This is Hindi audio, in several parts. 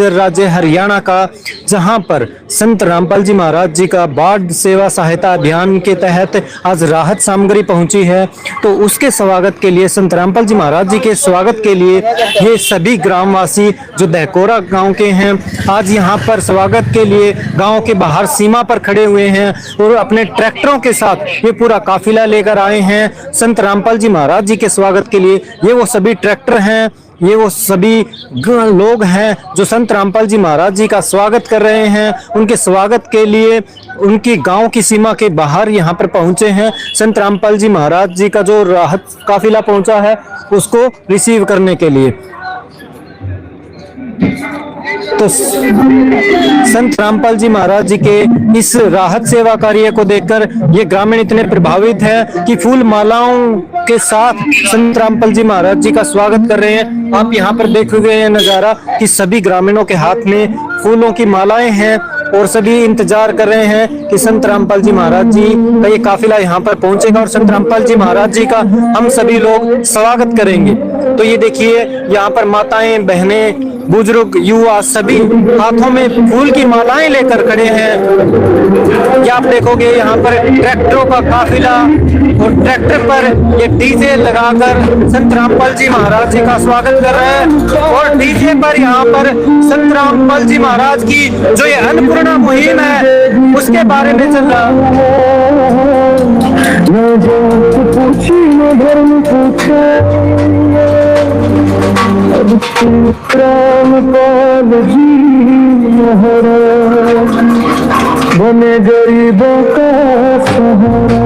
राज्य हरियाणा का, जहां पर संत रामपाल जी महाराज जी का बाढ़ सेवा सहायता अभियान के तहत आज राहत सामग्री पहुंची है। तो उसके स्वागत के लिए, संत रामपाल जी महाराज जी के स्वागत के लिए ये सभी ग्रामवासी जो दहकोरा गांव के हैं आज यहां पर स्वागत के लिए गांव के बाहर सीमा पर खड़े हुए हैं और अपने ट्रैक्टरों के साथ ये पूरा काफिला लेकर आए हैं संत रामपाल जी महाराज जी के स्वागत के लिए। ये वो सभी ट्रैक्टर हैं, ये वो सभी लोग हैं जो संत रामपाल जी महाराज जी का स्वागत कर रहे हैं। उनके स्वागत के लिए उनकी गांव की सीमा के बाहर यहाँ पर पहुंचे हैं। संत रामपाल जी महाराज जी का जो राहत काफिला पहुंचा है उसको रिसीव करने के लिए। तो संत रामपाल जी महाराज जी के इस राहत सेवा कार्य को देखकर ये ग्रामीण इतने प्रभावित हैं कि फूल मालाओं के साथ संत रामपाल जी महाराज जी का स्वागत कर रहे हैं। आप यहाँ पर देखोगे ये नजारा कि सभी ग्रामीणों के हाथ में फूलों की मालाएं हैं और सभी इंतजार कर रहे हैं कि संत रामपाल जी महाराज जी का ये काफिला यहाँ पर पहुंचेगा और संत रामपाल जी महाराज जी का हम सभी लोग स्वागत करेंगे। तो ये देखिए यहाँ पर माताएं, बहनें, बुजुर्ग, युवा सभी हाथों में फूल की मालाएं लेकर खड़े हैं। या आप देखोगे यहाँ पर ट्रैक्टरों का काफिला और ट्रैक्टर पर ये डीजे लगाकर संत रामपाल जी महाराज जी का स्वागत कर रहे हैं और डीजे पर यहाँ पर संत रामपाल जी महाराज की जो ये अन्नपूर्णा मुहिम है उसके बारे में चल रहा बने गरीबों का सहारा।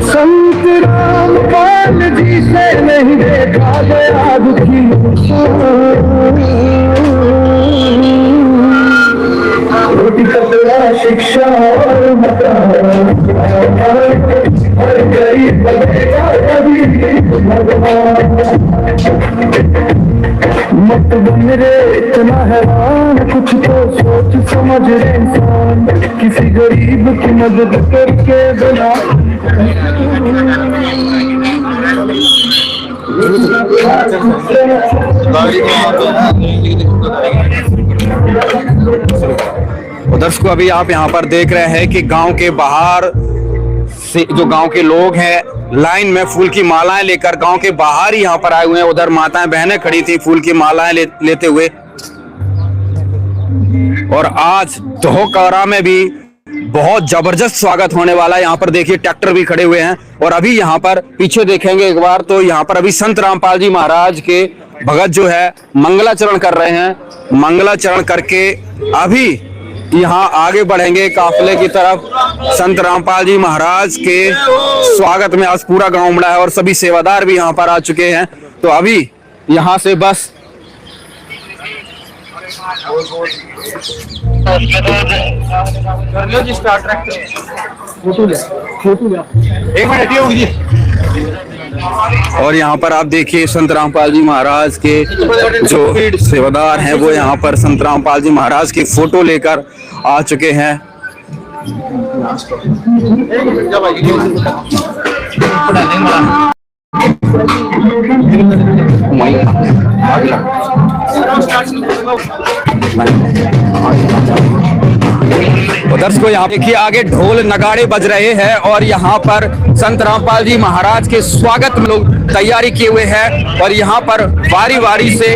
संत रामपाल जी से नहीं देखा गया दुखी रोटी कपड़ा शिक्षा और मकान और गरीब बनेगा कभी मत बन रे इतना हैरान, कुछ तो सोच समझ रे इंसान, किसी गरीब की मदद करके बना। दर्शकों, अभी आप यहाँ पर देख रहे हैं कि गांव के बाहर से जो गांव के लोग हैं लाइन में फूल की मालाएं लेकर गांव के बाहर ही यहाँ पर आए हुए हैं। उधर माताएं बहनें खड़ी थी फूल की मालाएं लेते हुए। और आज दहकोरा में भी बहुत जबरदस्त स्वागत होने वाला है। यहाँ पर देखिए ट्रैक्टर भी खड़े हुए हैं और अभी यहाँ पर पीछे देखेंगे एक बार तो यहाँ पर अभी संत रामपाल जी महाराज के भगत जो है मंगलाचरण कर रहे हैं। मंगलाचरण करके अभी यहाँ आगे बढ़ेंगे काफिले की तरफ। संत रामपाल जी महाराज के स्वागत में आज पूरा गांव उमड़ा है और सभी सेवादार भी यहाँ पर आ चुके हैं। तो अभी यहाँ से बस और यहाँ पर आप देखिए संत रामपाल जी महाराज के जो सेवादार हैं वो यहाँ पर संत रामपाल जी महाराज की फोटो लेकर आ चुके हैं। दर्शकों, यहाँ देखिए आगे ढोल नगाड़े बज रहे हैं और यहाँ पर संत रामपाल जी महाराज के स्वागत में लोग तैयारी किए हुए हैं और यहाँ पर बारी बारी से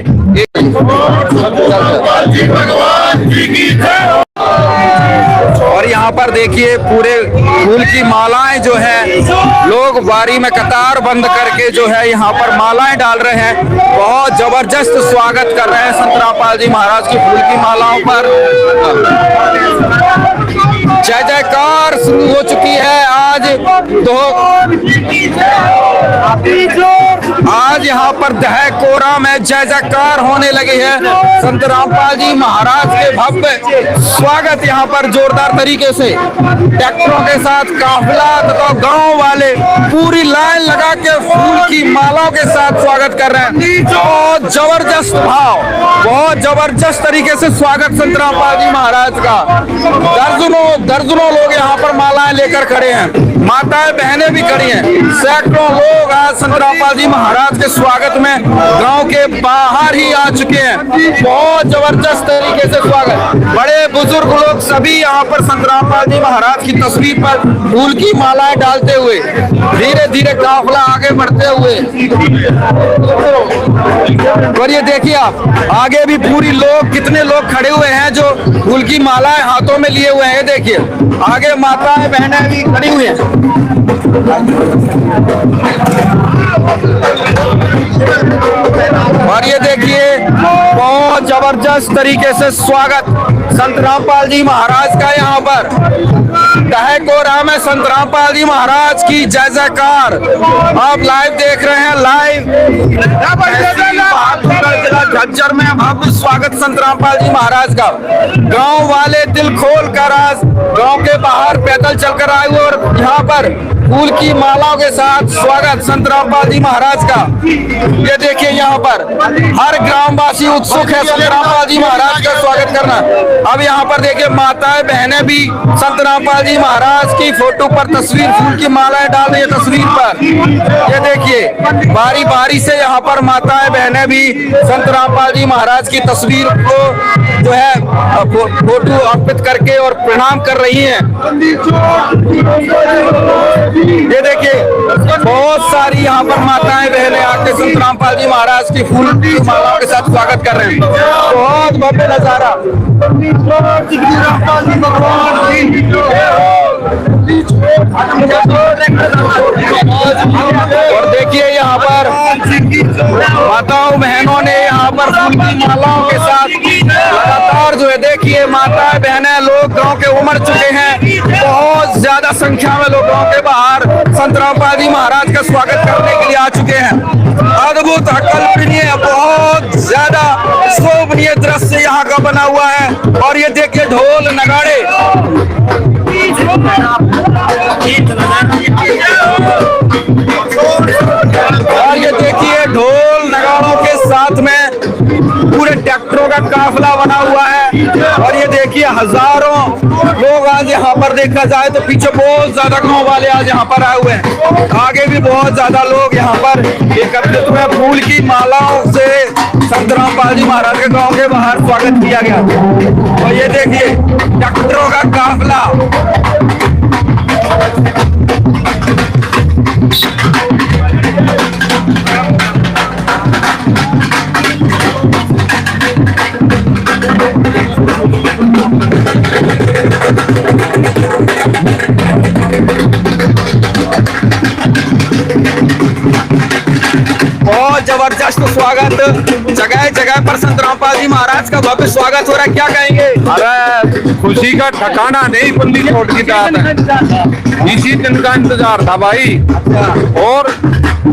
और यहाँ पर देखिए पूरे फूल की मालाएं जो है लोग बारी में कतार बंद करके जो है यहाँ पर मालाएं डाल रहे हैं। बहुत जबरदस्त स्वागत कर रहे हैं संत रामपाल जी महाराज की फूल की मालाओं पर। जय जयकार शुरू हो चुकी है। आज यहाँ पर दहकोरा में जय जयकार होने लगी है। संत रामपाल जी महाराज के भव्य स्वागत यहाँ पर जोरदार तरीके से ट्रैक्टरों के साथ काफिला तथा गांव वाले पूरी लाइन लगा के फूल की मालाओं के साथ स्वागत कर रहे हैं। बहुत जबरदस्त भाव, बहुत जबरदस्त तरीके से स्वागत संत रामपाल जी महाराज का। दर्जनों लोग यहाँ पर मालाएं लेकर खड़े हैं। माताएं बहनें भी खड़ी हैं। सैकड़ों लोग आज संत रामपाल जी महाराज के स्वागत में गांव के बाहर ही आ चुके हैं। बहुत जबरदस्त तरीके से स्वागत, बड़े बुजुर्ग लोग सभी यहाँ पर संत रामपाल जी महाराज की तस्वीर पर फूल की मालाएं डालते हुए धीरे धीरे काफिला आगे बढ़ते हुए। और ये देखिए आप आगे भी पूरी लोग, कितने लोग खड़े हुए हैं जो फूल की मालाएं हाथों में लिए हुए हैं। ये देखिए आगे माताएं बहनें भी खड़ी हुई हैं। और ये देखिए बहुत जबरदस्त तरीके से स्वागत संत रामपाल जी महाराज का यहाँ पर। कहे को राम है संत रामपाल जी महाराज की जय जयकार। आप लाइव देख रहे हैं, लाइव जिला झज्जर में भव्य स्वागत संत रामपाल जी महाराज का। गांव वाले दिल खोल कर आज गांव के बाहर पैदल चलकर आए हुए और यहाँ पर फूल की मालाओं के साथ स्वागत संत रामपाल जी महाराज का। ये देखिए यहाँ पर हर ग्रामवासी उत्सुक है संत रामपाल जी महाराज का स्वागत करना। अब यहाँ पर देखिए माताएं बहनें भी संत रामपाल जी महाराज की फोटो पर तस्वीर, फूल की मालाएं डाल रही है तस्वीर पर। ये देखिए बारी बारी से यहाँ पर माताएं बहनें भी संत रामपाल जी महाराज की तस्वीर को जो है फोटो अर्पित करके और प्रणाम कर रही हैं। ये देखिए बहुत सारी यहाँ पर माताएं बहनें आके संत रामपाल जी महाराज की फूल की मालाओं के साथ स्वागत कर रहे हैं। बहुत भव्य नजारा। और देखिए यहाँ पर माताओं बहनों ने यहाँ पर फूल की मालाओं के साथ लगातार जो है, देखिए माताएं बहनें लोग गांव के उमड़ चुके हैं। बहुत ज्यादा संख्या में लोग गांव के बाहर संत रामपाल जी महाराज का स्वागत करने के लिए आ चुके हैं। अद्भुत, अकल्पनीय, बहुत ज्यादा शोभनीय दृश्य यहाँ का बना हुआ है। और ये देखिए ढोल नगाड़े, और ये देखिए ढोल नगाड़ों के साथ में पूरे ट्रैक्टरों का काफिला बना हुआ है। और ये देखिए हजारों लोग आज यहाँ पर देखा जाए तो पीछे बहुत ज्यादा गांव वाले आज यहाँ पर आए हुए हैं। आगे भी बहुत ज्यादा लोग यहाँ पर एकत्रित हुए। फूल की मालाओं से संत रामपाल जी महाराज के गांव के बाहर स्वागत किया गया। और ये देखिए ट्रैक्टरों का काफिला। बहुत जबरदस्त स्वागत, जगह जगह पर संत रामपाल जी महाराज का भव्य स्वागत हो रहा है। क्या कहेंगे? अरे खुशी का ठिकाना नहीं, बंदी छोड़ की है। इसी दिन का इंतजार था भाई। और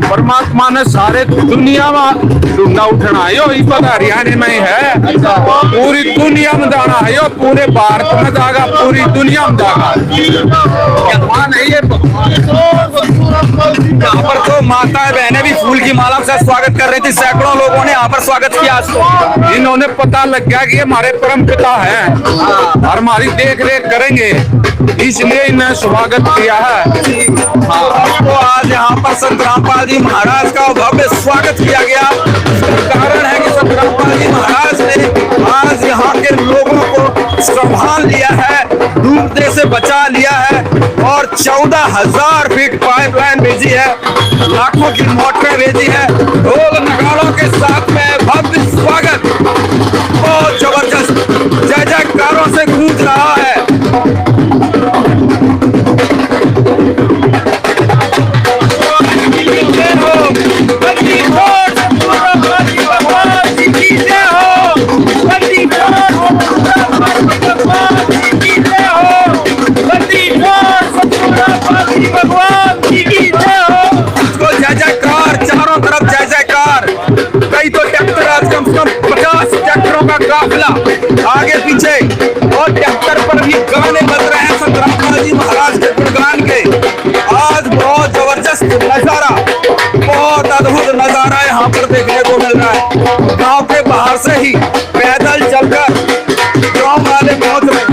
परमात्मा ने सारे दुनिया में ढूंढा उठना है। इस बार हरियाणा में है, पूरी दुनिया में जाना है। यो पूरे भारत में जाएगा, पूरी दुनिया में जाएगा। यहाँ पर तो माताएं बहनें भी फूल की माला से स्वागत कर रही थी। सैकड़ों लोगों ने यहाँ पर स्वागत किया आज को। इन्होंने पता लग गया कि हमारे परम पिता हैं और हमारी देख रेख करेंगे, इसलिए इन्हें स्वागत किया है। तो आज यहाँ पर संत रामपाल जी महाराज का भव्य स्वागत किया गया। कारण है कि संत रामपाल जी महाराज ने आज यहाँ के लोगों को संभाल लिया है, डूबने से बचा लिया है और 14,000 फीट पाइपलाइन भेजी है, लाखों की मोटरें भेजी है। ढोल नगाड़ों के साथ में भव्य स्वागत बहुत जबरदस्त जय जयकारों से गूंज रहा है। जय जयकार, चारों तरफ जय जयकार। कई तो ट्रैक्टर, आज कम से कम 50 ट्रैक्टरों का काफिला आगे पीछे, और ट्रैक्टर पर भी गाने बज रहे हैं संत रामपाल जी महाराज के गुणगान के। आज बहुत जबरदस्त नजारा, बहुत अद्भुत नजारा यहाँ पर देखने को मिल रहा है। गांव के बाहर से ही पैदल चलकर गांव वाले पहुंच रहे हैं।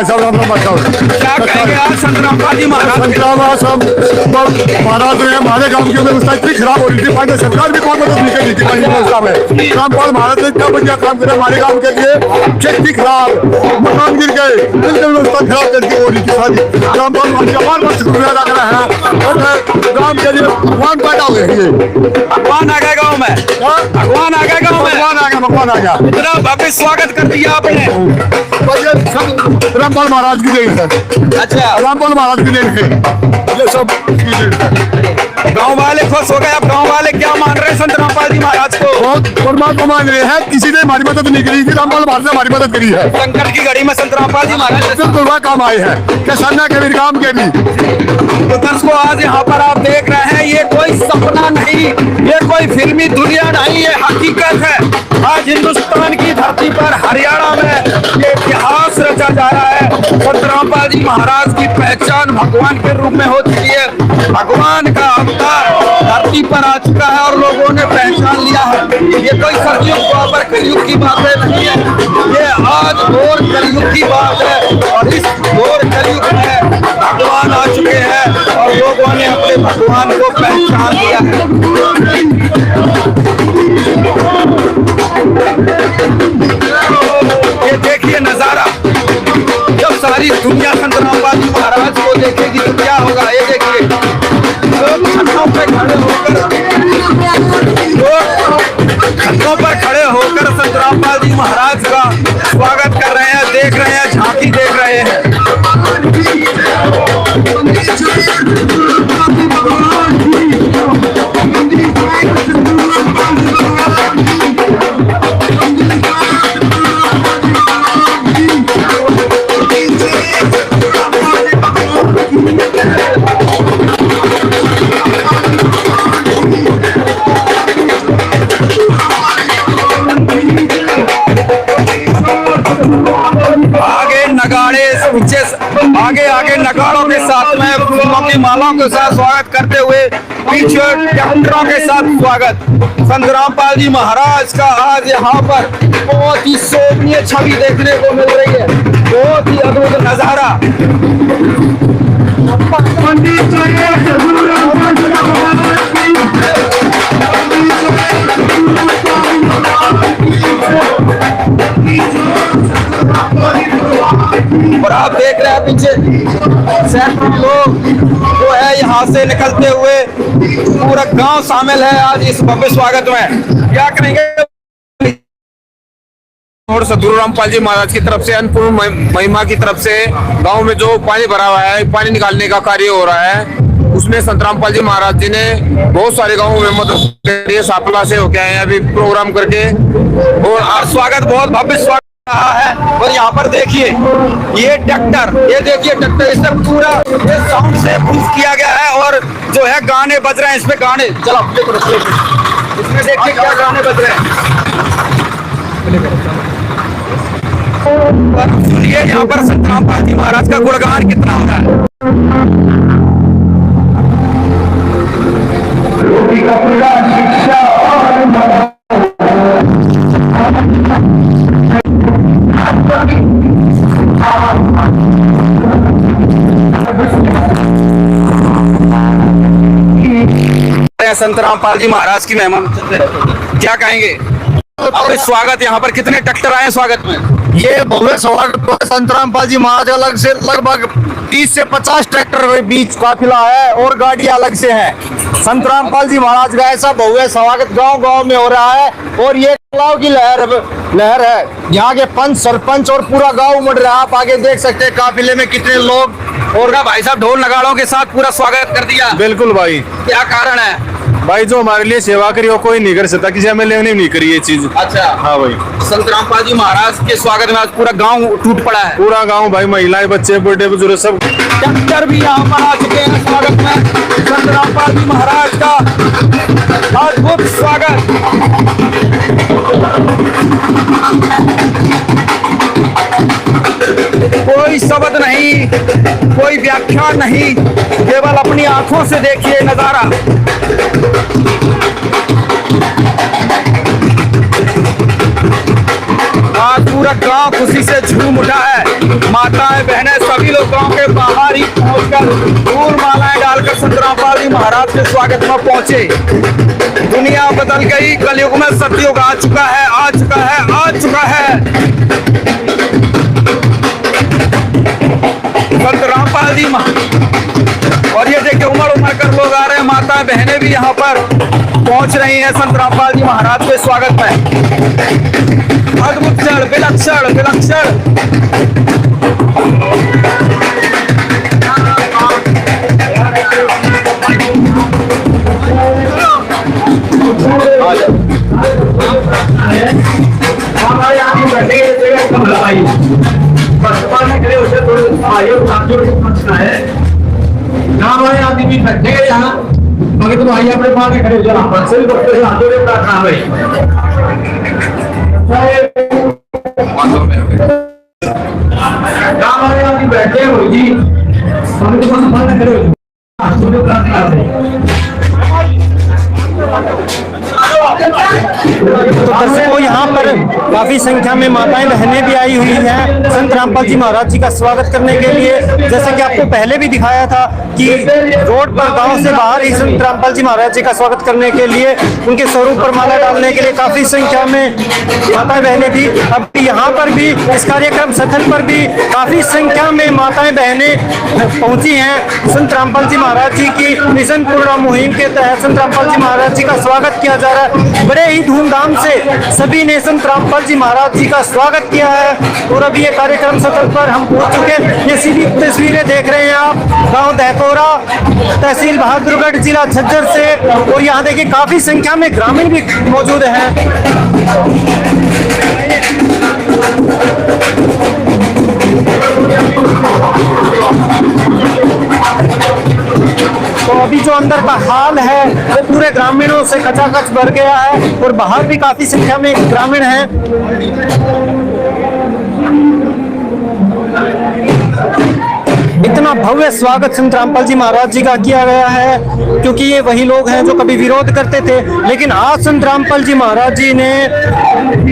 भाई साहब, राम राम भाई साहब। क्या कहेंगे आज संत रामपाल जी महाराज के? महाराज ने हमारे गांव की व्यवस्था इतनी खराब हो रही थी, पानी सरकार भी बहुत मदद नहीं कर रही थी पानी व्यवस्था में। रामपाल महाराज ने इतना बढ़िया काम किया हमारे गांव के लिए। खेती खराब, मकान गिर गए, व्यवस्था खराब करके हो रही थी सारी। रामपाल हमारे बहुत शुक्रिया अदा करा है और गांव के लिए भगवान पैदा हुए। भगवान आ गए गाँव में, भगवान आ गए गाँव में, भगवान आ गया, भगवान आ गया। इतना भव्य स्वागत कर दिया आपने। रामपाल महाराज की देन है। अच्छा, रामपाल महाराज की देन है ये सब। गाँव वाले खुश हो गए। अब गाँव वाले क्या मान रहे हैं संत रामपाल जी महाराज को? बहुत परमात्मा मान रहे हैं, किसी ने हमारी मदद नहीं करी थी, रामपाल महाराज ने हमारी मदद करी है। संकट की घड़ी में संत रामपाल जी महाराज बिल्कुल वह काम आए हैं किसाना के भी, काम के भी। तो दर्शकों, आज यहाँ पर आप देख रहे हैं, ये कोई सपना नहीं, ये कोई फिल्मी दुनिया नहीं, ये हकीकत है। आज हिंदुस्तान की धरती पर हरियाणा में ये इतिहास रचा जा रहा है। संत रामपाल जी महाराज की पहचान भगवान के रूप में हो चुकी है। भगवान का अवतार धरती पर आ चुका है और लोगों ने पहचान लिया है। ये कोई सतयुग द्वापर कलयुग की बातें नहीं है, ये आज घोर कलयुग की बात है। और इस घोर कलयुग में भगवान आ चुके हैं और लोगों ने अपने भगवान को पहचान लिया है। ये देखिए नजारा, जब सारी दुनिया संत रामपाल जी महाराज को देखेगी तो क्या होगा। ये देखिए लोग छतों पे खड़े होकर, छतों पर खड़े होकर संत रामपाल जी महाराज का स्वागत कर रहे हैं, देख रहे हैं, झांकी देख रहे हैं। आगे आगे नगाड़ों के साथ में फूलों की मालाओं के साथ स्वागत करते हुए पीछे ट्रैक्टरों के साथ स्वागत संत रामपाल जी महाराज का आज यहाँ पर बहुत ही शोभनीय छवि देखने को मिल रही है। बहुत ही अद्भुत नजारा। और आप देख रहे हैं पीछे सैकड़ों लोग जो है यहाँ से निकलते हुए, पूरा गांव शामिल है आज इस भव्य स्वागत में। क्या करेंगे और सदगुरु रामपाल जी महाराज की तरफ से अन्नपूर्ण महिमा की तरफ से गांव में जो पानी भरा हुआ है, पानी निकालने का कार्य हो रहा है, उसमें संत रामपाल जी महाराज जी ने बहुत सारे गांवों में मदद करी है। सापला से होके आए हैं अभी प्रोग्राम करके, और स्वागत बहुत भव्य स्वागत रहा है। और यहाँ पर देखिए ये ट्रैक्टर, ये देखिए ट्रैक्टर, इससे पूरा ये साउंड से प्रूफ किया गया है और जो है गाने बज रहे हैं इसमें। गाने चलो इसमें देखिए क्या गाने बज रहे हैं। सुनिए यहाँ पर संत रामपाल जी महाराज का गुणगान कितना हो रहा है। संत रामपाल जी महाराज की महिमा क्या कहेंगे? और स्वागत यहाँ पर कितने ट्रैक्टर आए स्वागत में? ये भव्य स्वागत संत रामपाल जी महाराज अलग से लगभग 30 से 50 ट्रैक्टर के बीच काफिला है और गाड़ियां अलग से हैं। संत रामपाल जी महाराज का ऐसा भव्य स्वागत गांव गांव में हो रहा है और ये कलाव की लहर है। यहाँ के पंच, सरपंच और पूरा गांव उमड़ रहा है। आप आगे देख सकते हैं काफिले में कितने लोग। और भाई साहब ढोल नगाड़ों के साथ पूरा स्वागत कर दिया। बिल्कुल भाई। क्या कारण है? भाई जो हमारे लिए सेवा करी वो कोई नहीं कर सकता, किसी एमएलए ने नहीं करी ये चीज। अच्छा हाँ भाई। संत रामपाल जी महाराज के स्वागत में आज पूरा गांव टूट पड़ा है। पूरा गांव भाई, महिलाएं, बच्चे, बूढ़े, बुजुर्ग सब। ट्रैक्टर भी यहाँ पर आ चुके हैं स्वागत में। संत रामपाल जी महाराज का अद्भुत स्वागत। कोई शब्द नहीं, कोई व्याख्या नहीं, केवल अपनी आंखों से देखिए नजारा। आज पूरा गांव खुशी से झूम उठा है। माताएं बहनें सभी लोग गांव के बाहर ही पहुंचकर फूल मालाएं डालकर संत रामपाल जी महाराज के स्वागत में पहुंचे। दुनिया बदल गई, कलयुग में सतयुग आ चुका है, आ चुका है, आ चुका है। संत रामपाल जी और ये देखिए उमड़ उमड़ कर लोग आ रहे हैं, माताएं बहनें भी यहाँ पर पहुंच रही हैं संत रामपाल जी महाराज के स्वागत में। अद्भुत क्षण, विलक्षण विलक्षण। आदमी बैठे यहाँ बाकी तो भाई अपने पास खड़े हो जाओ सभी भक्तों से हाथ जोड़े प्रार्थना है। आदमी बैठे हो जी बाकी तो पास खड़े हो हाथ जोड़े प्रार्थना है। तो दर्शकों यहाँ पर काफी संख्या में माताएं बहनें भी आई हुई हैं संत रामपाल जी महाराज जी का स्वागत करने के लिए। जैसे कि आपको पहले भी दिखाया था कि रोड पर गांव से बाहर ही संत रामपाल जी महाराज जी का स्वागत करने के लिए, उनके स्वरूप पर माला डालने के लिए काफी संख्या में माताएं बहनें थी। अब यहाँ पर भी इस कार्यक्रम स्थल पर भी काफी संख्या में माताएं बहनें पहुंची हैं। संत रामपाल जी महाराज जी की मिशन पूर्णा मुहिम के तहत संत रामपाल जी महाराज जी का स्वागत किया जा रहा है। बड़े ही धूमधाम से सभी ने संत रामपाल जी महाराज जी का स्वागत किया है। और अभी ये कार्यक्रम स्थल पर हम पहुंच चुके हैं। ये सीधी तस्वीरें देख रहे हैं आप गांव दहकोरा, तहसील बहादुरगढ़, जिला झज्जर से। और यहाँ देखिए काफी संख्या में ग्रामीण भी मौजूद हैं। तो अभी जो अंदर का हाल है वो पूरे ग्रामीणों से खचाखच भर गया है और बाहर भी काफी संख्या में ग्रामीण हैं। इतना भव्य स्वागत संत रामपाल जी महाराज जी का किया गया है क्योंकि ये वही लोग हैं जो कभी विरोध करते थे, लेकिन आज संत रामपाल जी महाराज जी ने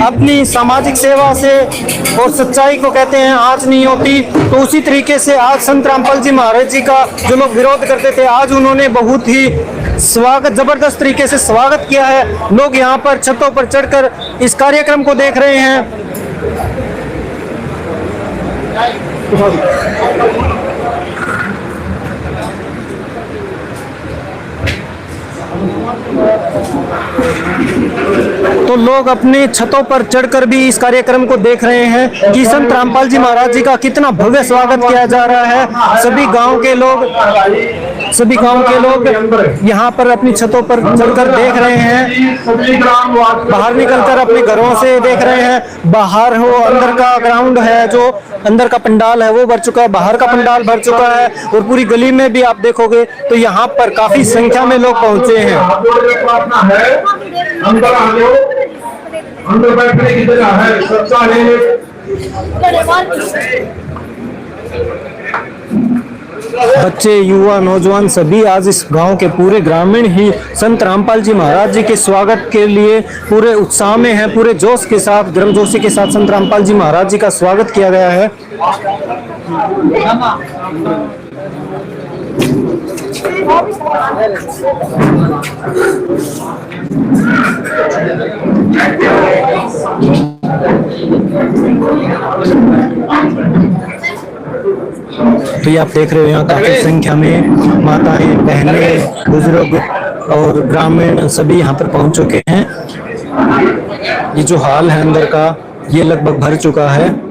अपनी सामाजिक सेवा से और सच्चाई को कहते हैं आँच नहीं होती, तो उसी तरीके से आज संत रामपाल जी महाराज जी का जो लोग विरोध करते थे आज उन्होंने बहुत ही स्वागत, जबरदस्त तरीके से स्वागत किया है। लोग यहाँ पर छतों पर चढ़कर इस कार्यक्रम को देख रहे हैं। तो लोग अपने छतों पर चढ़कर भी इस कार्यक्रम को देख रहे हैं कि संत रामपाल जी महाराज जी का कितना भव्य स्वागत किया जा रहा है। सभी गांव के लोग यहाँ पर अपनी छतों पर चढ़कर देख रहे हैं। बाहर निकलकर अपने घरों से देख रहे हैं। बाहर हो अंदर का ग्राउंड है, जो अंदर का पंडाल है वो भर चुका है, बाहर का पंडाल भर चुका है। और पूरी गली में भी आप देखोगे तो यहाँ पर काफी संख्या में लोग पहुंचे हैं। अंदर बैठने की जगह है, सबका बच्चे, युवा, नौजवान सभी आज इस गांव के पूरे ग्रामीण ही संत रामपाल जी महाराज जी के स्वागत के लिए पूरे उत्साह में हैं। पूरे जोश के साथ, गर्मजोशी के साथ संत रामपाल जी महाराज जी का स्वागत किया गया है। तो ये आप देख रहे हो यहाँ काफी संख्या में माताएं, बहनें, बुजुर्ग और ग्रामीण सभी यहाँ पर पहुंच चुके हैं। ये जो हाल है अंदर का ये लगभग भर चुका है।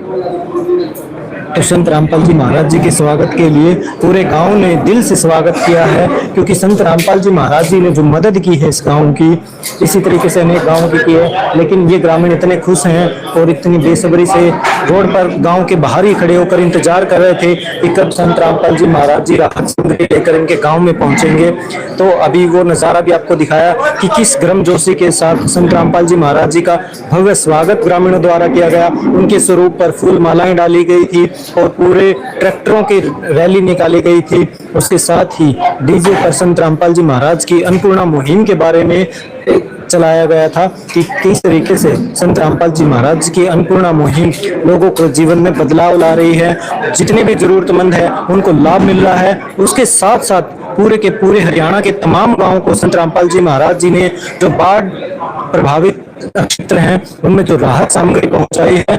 तो संत रामपाल जी महाराज जी के स्वागत के लिए पूरे गांव ने दिल से स्वागत किया है, क्योंकि संत रामपाल जी महाराज जी ने जो मदद की है इस गांव की, इसी तरीके से अनेक गांव की है। लेकिन ये ग्रामीण इतने खुश हैं और इतनी बेसब्री से रोड पर गांव के बाहर ही खड़े होकर इंतजार कर रहे थे कि कब संत रामपाल जी महाराज जी राहत सामग्री लेकर इनके गाँव में पहुंचेंगे। तो अभी वो नजारा भी आपको दिखाया कि किस गर्मजोशी के साथ संत रामपाल जी महाराज जी का भव्य स्वागत ग्रामीणों द्वारा किया गया। उनके स्वरूप पर फूल मालाएं डाली गई थी और पूरे ट्रैक्टरों की रैली निकाली गई थी। उसके साथ ही डीजे पर संत रामपाल जी महाराज की अन्नपूर्णा मुहिम के बारे में चलाया गया था कि किस तरीके से संत रामपाल जी महाराज की अन्नपूर्णा मुहिम लोगों को जीवन में बदलाव ला रही है। जितने भी जरूरतमंद है उनको लाभ मिल रहा है। उसके साथ साथ पूरे के पूरे हरियाणा के तमाम गांवों को संत रामपाल जी महाराज जी ने जो बाढ़ प्रभावित क्षेत्र हैं उनमें जो राहत सामग्री पहुंचाई है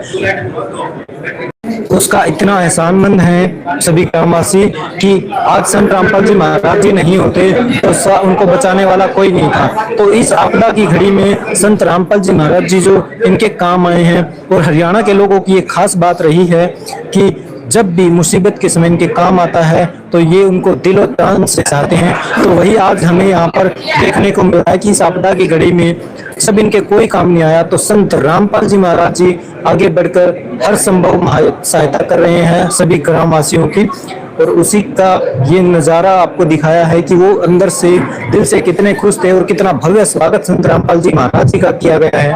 उसका इतना एहसानमंद है सभी ग्रामवासी कि आज संत रामपाल जी महाराज जी नहीं होते तो उनको बचाने वाला कोई नहीं था। तो इस आपदा की घड़ी में संत रामपाल जी महाराज जी जो इनके काम आए हैं और हरियाणा के लोगों की एक खास बात रही है कि जब भी मुसीबत के समय इनके काम आता है तो ये उनको दिलो जान से चाहते हैं। तो वही आज हमें यहाँ पर देखने को मिल रहा है कि इस आपदा की घड़ी में सब इनके कोई काम नहीं आया तो संत रामपाल जी महाराज जी आगे बढ़कर हर संभव सहायता कर रहे हैं सभी ग्रामवासियों की। और उसी का ये नज़ारा आपको दिखाया है कि वो अंदर से दिल से कितने खुश थे और कितना भव्य स्वागत संत रामपाल जी महाराज जी का किया गया है।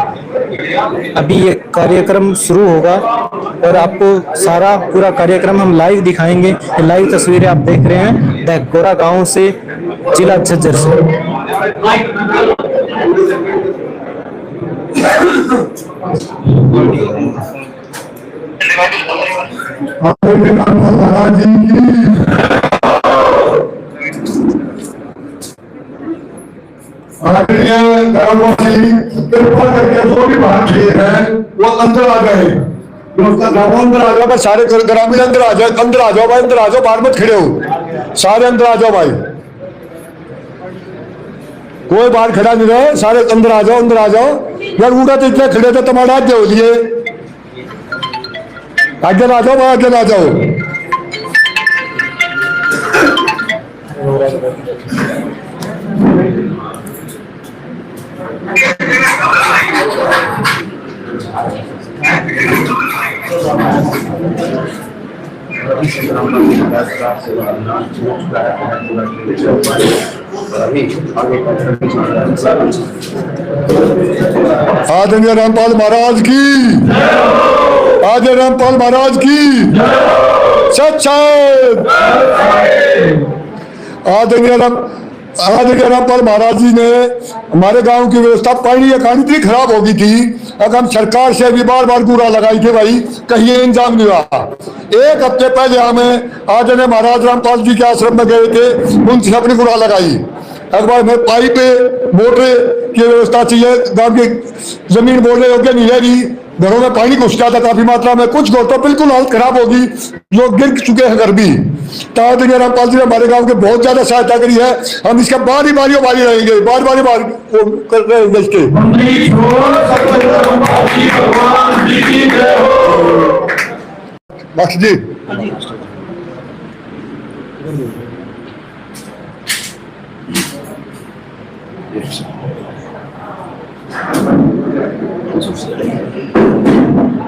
अभी ये कार्यक्रम शुरू होगा और आपको सारा पूरा कार्यक्रम हम लाइव दिखाएंगे। ये लाइव तस्वीरें आप देख रहे हैं दहगोरा गांव से, जिला झज्जर से। महाराज जी की आदरणीय ग्रामवासी कृपा करके जो भी भारतीय हैं वो अंदर आ गए। अंदर आ जाओ, सारे ग्रामीण अंदर आ जाओ, अंदर आ जाओ भाई, अंदर आ जाओ, बाहर मत खड़े हो, सारे अंदर आ जाओ भाई, कोई बाहर खड़ा नहीं रहे, सारे अंदर आ जाओ, अंदर आ जाओ यार। उड़ा तो इतने खड़े थे तुम्हारा आज हो लिए, आगे आ जाओ भाई, आगे आ जाओ। आदरणीय रामपाल महाराज की, आदरणीय रामपाल महाराज की सच्चाई। आदरणीय रामपाल महाराज जी ने हमारे गांव की व्यवस्था, पानी या कहानी इतनी खराब हो गई थी, अगर हम सरकार से भी बार बार गुरा लगाई थी भाई, कहीं ये इंतजाम नहीं हुआ। एक हफ्ते पहले हमें आदरणीय महाराज रामपाल जी के आश्रम में गए थे, उनसे अपनी गुरा लगाई। अखबार में पाइप मोटर की व्यवस्था चाहिए, गांव की जमीन बोलने योग्य नहीं रहेगी, घरों में पानी घुस जाता काफी मात्रा में, कुछ घरों तो बिल्कुल हालत खराब होगी, लोग गिर चुके हैं घर भी। आदरणीय रामपाल जी ने हमारे गांव के बहुत ज्यादा सहायता करी है, हम इसका बारी बारी रहेंगे, बार कर रहे हैं इसके। बख्श जी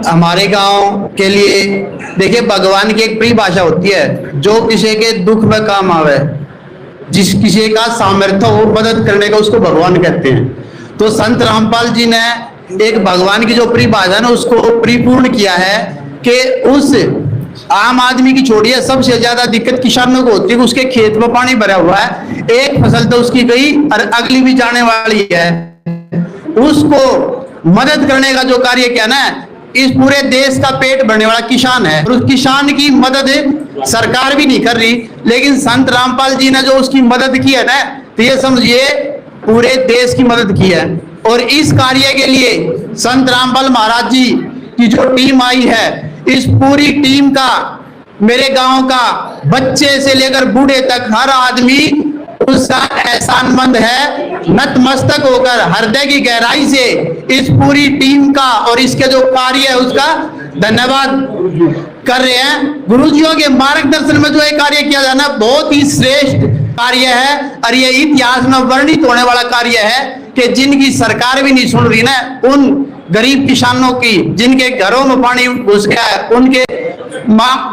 हमारे गांव के लिए देखिए, भगवान की एक परिभाषा होती है, जो किसी के दुख में काम आवे, जिस किसी का सामर्थ्य हो मदद करने का, उसको भगवान कहते हैं। तो संत रामपाल जी ने एक भगवान की जो परिभाषा है उसको परिपूर्ण किया है कि उस आम आदमी की छोड़िए, सबसे ज्यादा दिक्कत किसानों को होती है, उसके खेत में पानी भरा हुआ है, एक फसल तो उसकी गई और अगली भी जाने वाली है, उसको मदद करने का जो कार्य किया ना, इस पूरे देश का पेट भरने वाला किसान है। और उस किसान की मदद सरकार भी नहीं कर रही, लेकिन संत रामपाल जी ने जो उसकी मदद की है ना, तो ये समझिए पूरे देश की मदद की है। और इस कार्य के लिए संत रामपाल महाराज जी की जो टीम आई है, इस पूरी टीम का, मेरे गांव का बच्चे से लेकर बूढ़े तक हर आदमी उसका एहसानमंद है, नतमस्तक होकर हृदय की गहराई से इस पूरी टीम का और इसके जो कार्य है उसका धन्यवाद कर रहे हैं। गुरुजियों के मार्गदर्शन में जो ये कार्य किया जाना बहुत ही श्रेष्ठ कार्य है, और ये इतिहास में वर्णित होने वाला कार्य है कि जिनकी सरकार भी नहीं सुन रही ना, उन गरीब किसानों की, जिनके घरों में पानी घुस गया है, उनके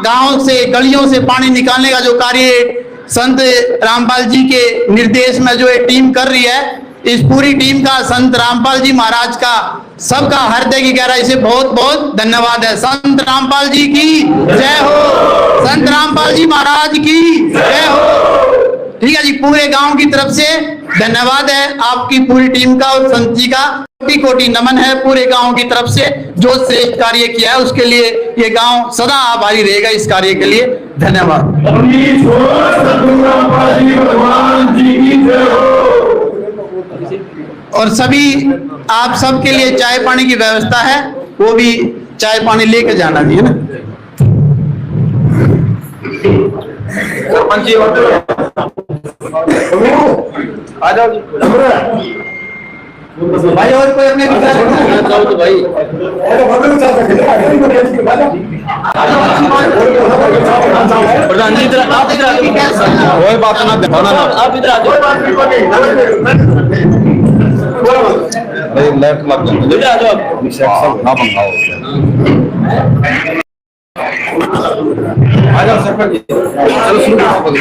गांव से गलियों से पानी निकालने का जो कार्य संत रामपाल जी के निर्देश में जो ये टीम कर रही है, इस पूरी टीम का संत रामपाल जी महाराज का सबका हृदय की गहराई से बहुत बहुत धन्यवाद है। संत रामपाल जी की जय हो, संत रामपाल जी महाराज की जय हो। ठीक है जी, पूरे गांव की तरफ से धन्यवाद है आपकी पूरी टीम का और संत जी का कोटि कोटि नमन है पूरे गांव की तरफ से जो श्रेष्ठ कार्य किया है उसके लिए ये गांव सदा आभारी रहेगा इस कार्य के लिए। धन्यवाद। और सभी आप सबके लिए चाय पानी की व्यवस्था है, वो भी चाय पानी लेकर जाना जी, है ना। आ जाओ भाई और कोई अपने जाओ तो भाई प्रधान जी इधर आप इधर कोई बात ना दिखाना ना आप इधर आ जाओ भाई लेफ्ट लग जाओ इधर आ जाओ ना बंगाओ आ जाओ सरपंच जी चलो शुरू करो।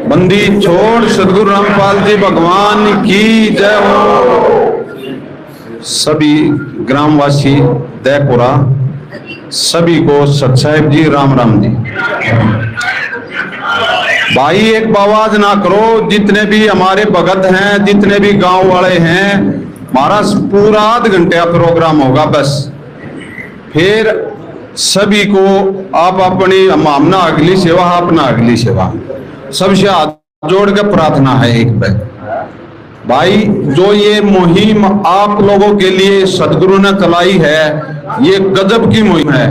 बंदी छोड़ सदगुरु रामपाल जी भगवान की जय हो। सभी ग्रामवासी दयपुरा सभी को सत साहिब जी राम राम जी। भाई एक आवाज ना करो, जितने भी हमारे भगत हैं जितने भी गांव वाले हैं, हमारा पूरा आध घंटे का प्रोग्राम होगा बस, फिर सभी को आप अपनी अपना अगली सेवा अपना अगली सेवा सबसे हाथ जोड़ के प्रार्थना है एक बार। भाई जो ये मुहिम आप लोगों के लिए सदगुरु ने चलाई है, ये गजब की मुहिम है।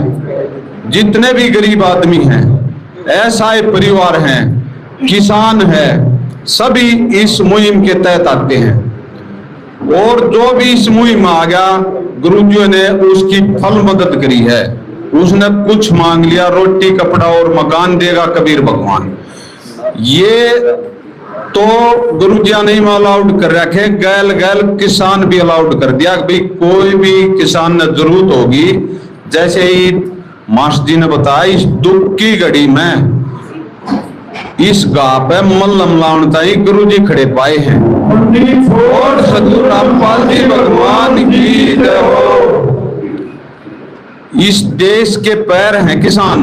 जितने भी गरीब आदमी हैं, ऐसा परिवार हैं, किसान हैं, सभी इस मुहिम के तहत आते हैं। और जो भी इस मुहिम में आ गया, गुरुजियों ने उसकी फल मदद करी है। उसने कुछ मांग लिया, रोटी कपड़ा और मकान देगा कबीर भगवान। ये तो गुरुजिया ने अलाउड कर रखे, गैल गैल किसान भी अलाउड कर दिया। भाई कोई भी किसान ने जरूरत होगी, जैसे ही मास्टर जी ने बताया, इस दुख की घड़ी में इस गांव पे मल्लम लावण ताई गुरु जी खड़े पाए हैं। और सदगुरु रामपाल जी भगवान की जय हो। इस देश के पैर हैं किसान,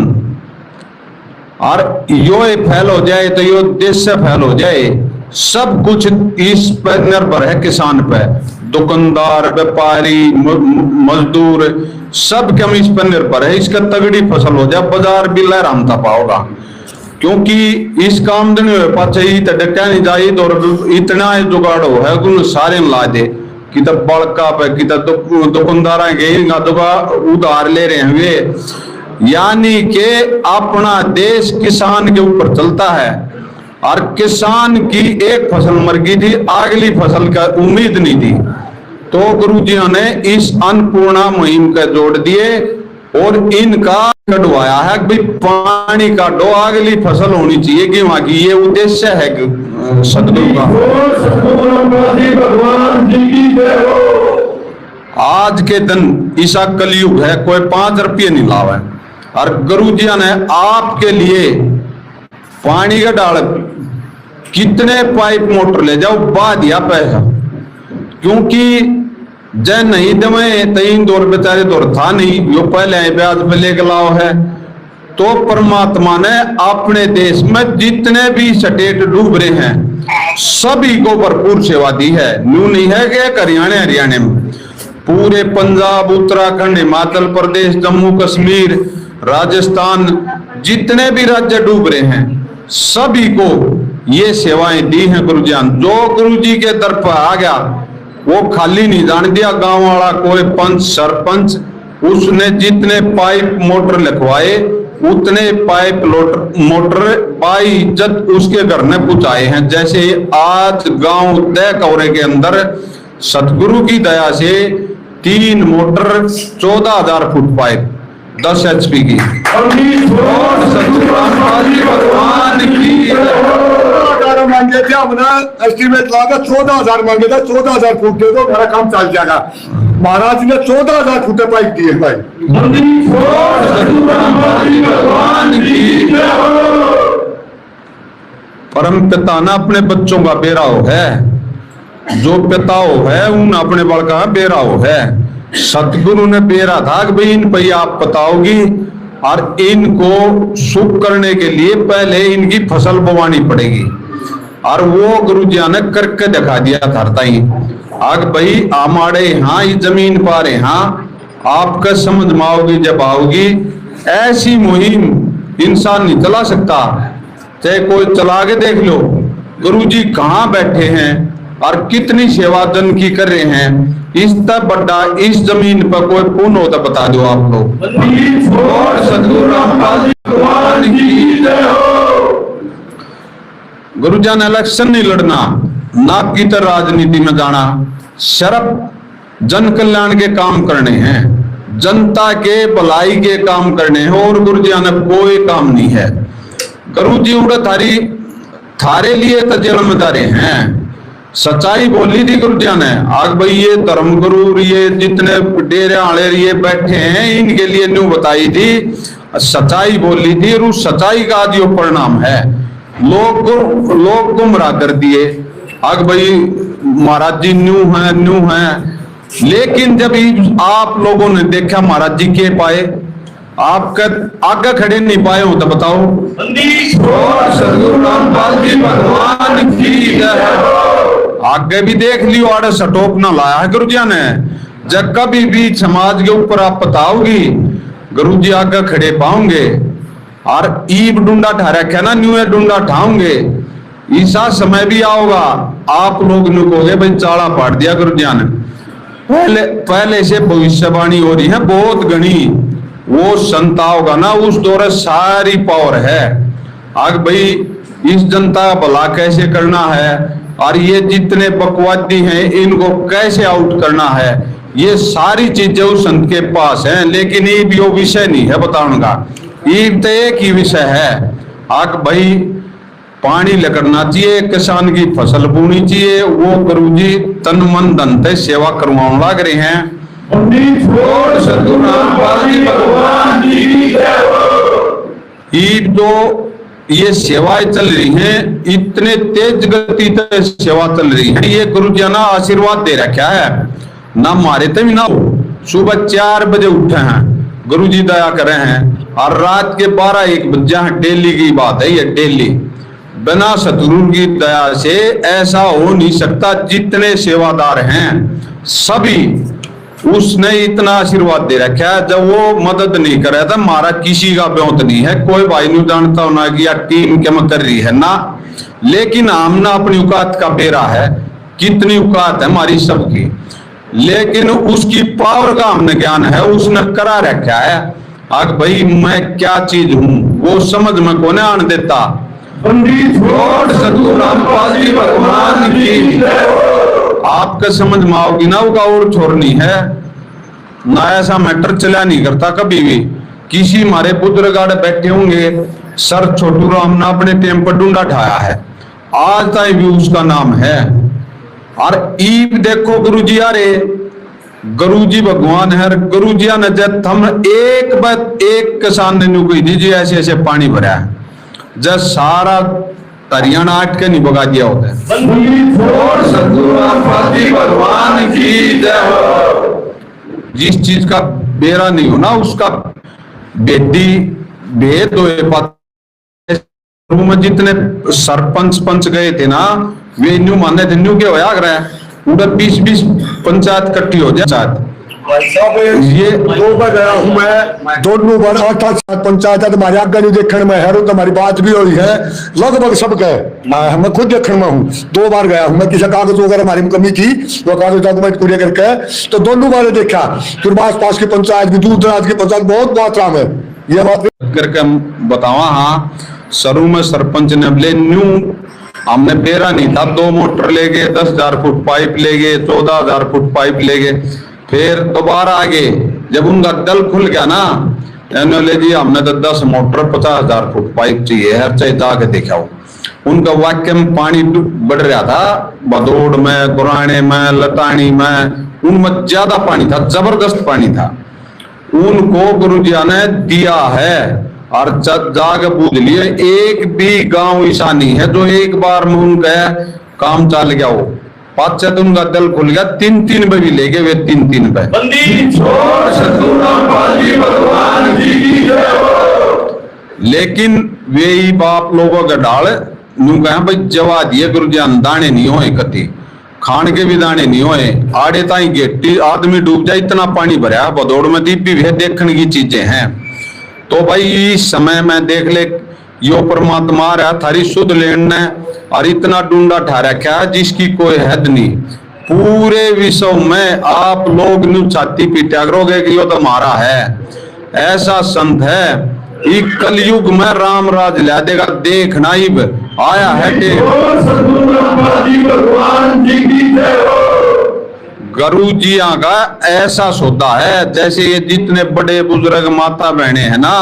और यो फैल हो जाए तो यो देश से फैल हो जाए। सब कुछ इस पर निर्भर है, किसान पे। दुकानदार, व्यापारी, मजदूर सब कम इस पर निर्भर है। इसका तगड़ी फसल हो जाए, बाजार भी लहरामता पाओगा। क्योंकि इसका आमदनी हो पाचे तो डका नहीं जाए, तो इतना जुगाड़ हो है उन सारे ला दे कि तब बड़का पे कि दुकानदार उधार ले रहे हैं वे। यानी कि अपना देश किसान के ऊपर चलता है, और किसान की एक फसल मर गई थी, अगली फसल का उम्मीद नहीं थी। तो गुरुजियों ने इस अन्नपूर्णा मुहिम का जोड़ दिए और इनका कटवाया है कि पानी काटो, अगली फसल होनी चाहिए कि वहां की। ये उद्देश्य है सदगुरु का। आज के दिन ईसा कलयुग है, कोई 5 रुपये नहीं लावा है, और गुरुजिया ने आपके लिए पानी का डाल कितने पाइप मोटर ले जाओ बा दिया पैसा। क्योंकि जय नहीं दमे तीन दौर बेचारे दौर था नहीं, यो पहले ब्याज पे लेके लाओ है। तो परमात्मा ने अपने देश में जितने भी स्टेट डूब रहे हैं, सभी को भरपूर सेवा दी है। न्यू नहीं है कि हरियाणा में पूरे पंजाब, उत्तराखंड, हिमाचल प्रदेश, जम्मू कश्मीर, राजस्थान, जितने भी राज्य डूब रहे हैं, सभी को ये सेवाएं दी हैं गुरुजान। जो गुरुजी के दर पर आ गया वो खाली नहीं जान दिया। गांव वाला कोई पंच, सरपंच, उसने जितने पाइप मोटर लिखवाए उतने पाइप मोटर बाई इज्जत उसके घर में पहुंचाए हैं। जैसे आज गांव दह कौरे के अंदर सतगुरु की दया से 3 मोटर 14,000 फुट पाइप 10 HP की। सतगुरु रामपाल जी भगवान की मांगे थे हमने, एस्टिमेट लगा 14,000 मांगे थे। 14,000 फुट दे दो, मेरा काम चल जाएगा। महाराज ने 14,000 फुट पाइप दिए भाई। परम पिता ना अपने बच्चों का बेरा हो है, जो पिता हो है उन अपने बालका बेरा हो है। सतगुरु ने बेरा था कि भाई इन पे आप बताओगी और इनको शुभ करने के लिए पहले इनकी फसल बोवानी पड़ेगी। और वो गुरुजी ने करके दिखा दिया था ही आग भाई हमारे यहाँ इस जमीन पर यहाँ आपका समझ में आओगी जब आओगी। ऐसी मुहिम इंसान नहीं चला सकता, चाहे कोई चला के देख लो। गुरुजी कहाँ बैठे हैं और कितनी सेवा जन की कर रहे हैं। इस तक बड़ा इस जमीन पर कोई पुण्य होता बता दो आप लोग। और सतगुरु रामपाल जी भगवान की जय हो। गुरुजी ने इलेक्शन नहीं लड़ना, ना की तरह राजनीति में जाना, सिर्फ जन कल्याण के काम करने हैं, जनता के भलाई के काम करने हैं और गुरुजी ने कोई काम नहीं है। गुरुजी उड़ा थारे लिए तो जिम्मेदारी हैं। सच्चाई बोली थी गुरुजी ने आग भाई ये धर्म गुरु ये जितने डेरे आले ये बैठे हैं इनके लिए न्यू बताई थी, सच्चाई बोली थी और उस सच्चाई का आज ये परिणाम है। लोग गुमराह कर दिए आग भाई महाराज जी न्यू है। लेकिन जब आप लोगों ने देखा महाराज जी के पाए आपका आगे खड़े नहीं पाए हो तो बताओ। सतगुरु रामपाल जी भगवान की जय। आगे भी देख लियो आड़े सटोप ना लाया है गुरुजी ने। जब कभी भी समाज के ऊपर आप बताओगी गुरुजी आगे खड़े पाओगे। और ईब डूंडा ठहरा क्या ना न्यू डूंडा ठाओगे। ईसा समय भी आओगा आप लोग न्यू कहोगे भाई चाला पाट दिया गुरुजी ने। पहले से भविष्यवाणी हो रही है बहुत घनी। वो संता होगा ना उस दौरे सारी पावर है आग भाई इस जनता का भला कैसे करना है और ये जितने बकवादी हैं इनको कैसे आउट करना है, ये सारी चीजें उस संत के पास हैं। लेकिन ये भी वो विषय नहीं है बताने का, ये तो एक ही विषय है आग भाई पानी लगना चाहिए, किसान की फसल बोनी चाहिए। वो गुरुजी तन मन धन से सेवा करवाने लग रहे हैं। सतगुरु रामपाल जी भगवान की जय हो। ये सेवाएं चल रही हैं इतने तेज गति से सेवा चल रही है। ये गुरुजी ने आशीर्वाद दे रखा है ना मारे तभी ना सुबह 4 बजे उठे हैं गुरुजी दया कर रहे हैं और रात के 12-1 बजे हैं। डेली की बात है ये, डेली बिना सतगुरु की दया से ऐसा हो नहीं सकता। जितने सेवादार हैं सभी उसने इतना आशीर्वाद दे रखा है। जब वो मदद नहीं कर रहा था हमारा किसी का ब्योत नहीं है, कोई भाई नहीं जानता होना कि यार टीम क्या कर रही है ना। लेकिन हमने अपनी औकात का बेरा है, कितनी औकात है हमारी सबकी, लेकिन उसकी पावर का हमने ज्ञान है, उसने करा रखा है। आग भाई मैं क्या चीज हूं वो समझ में कौन आने देता। सतगुरु रामपाल जी भगवान की आपका समझ में आओगी ना वो का और छोड़नी है ना। ऐसा मैटर चला नहीं करता कभी भी। किसी हमारे बुजुर्ग बैठे होंगे सर छोटू राम ने अपने टेम पर डूंडा ठाया है, आज तक भी उसका नाम है। और ईब देखो गुरुजी अरे गुरुजी भगवान है। गुरुजी ने जब हम एक किसान ने न्यू कही दीजिए ऐसे ऐसे पानी भरा है जब सारा हरियाणा आट के नहीं बगा दिया होता है। सतगुरु रामपाल जी भगवान की जय हो। जिस चीज का बेरा नहीं हो ना उसका बेटी भेद हो। में जितने सरपंच पंच गए थे ना वे न्यू माने थे न्यू के होया कर रहा है उधर 20 पंचायत इकट्ठी हो जाए। ये 2 बार गया हूं मैं, दोनों बार 8 पंचायत हमारे आगे नहीं देखने में है। तो हमारी बात भी हो रही है लगभग सबके, मैं खुद देखने में हूँ। 2 बार गया हूं मैं, किसी कागज वगैरह हमारी कमी थी वो कागज डॉक्यूमेंट पूरे करके तो दोनों बार देखा। फिर आस-पास की पंचायत की दूर दराज की पंचायत बहुत मात्रा में ये बात करके बतावा। हाँ सरू में सरपंच ने बोले न्यू हमने बेरा नहीं था, 2 मोटर ले गए, 10,000 फुट पाइप ले गए, 14,000 फुट पाइप ले गए। फिर दोबारा आगे जब उनका दल खुल गया ना एमएलए जी हमने तो 10 मोटर 50,000 फुट पाइप चाहिए हर चाहिए जाके देखा हो। उनका वाक्य में पानी बढ़ रहा था, भदौड़ में, गुराने में, लतानी में, उनमें ज्यादा पानी था, जबरदस्त पानी था। उनको गुरुजी ने दिया है और जाके पूछ लिए। एक भी गांव ऐसा नहीं है जो एक बार में उनका काम चल गया हो। पाँच उनका दल खुल गया, 3-3 पे भी ले गए वे, 3-3 पे। बंदी छोड़ सतगुरु रामपाल जी भगवान जी की जय हो। लेकिन वे ही बाप लोगों का डाल नू कहे भाई जवा दिए गुरु जी, दाने नहीं होए कति, खान के भी दाने नहीं होए, आड़े ताई गेटी आदमी डूब जाए, इतना पानी भरा बदौड़ में दीप भी वे देखने की चीजें हैं। तो भाई इस समय में देख ले, यो परमात्मा रहा थारी शुद्ध लेने और इतना डूंडा ठा रखा है जिसकी कोई हद नहीं। पूरे विश्व में आप लोग न्यू छाती पीटा करोगे कि यो तो हमारा है, ऐसा संत है। इस कलयुग में राम राज ला देगा, देखना ही आया है कि सतगुरु रामपाल जी भगवान जी की जय हो। गुरु जी का ऐसा सौदा है, जैसे ये जितने बड़े बुजुर्ग माता बहने हैं ना,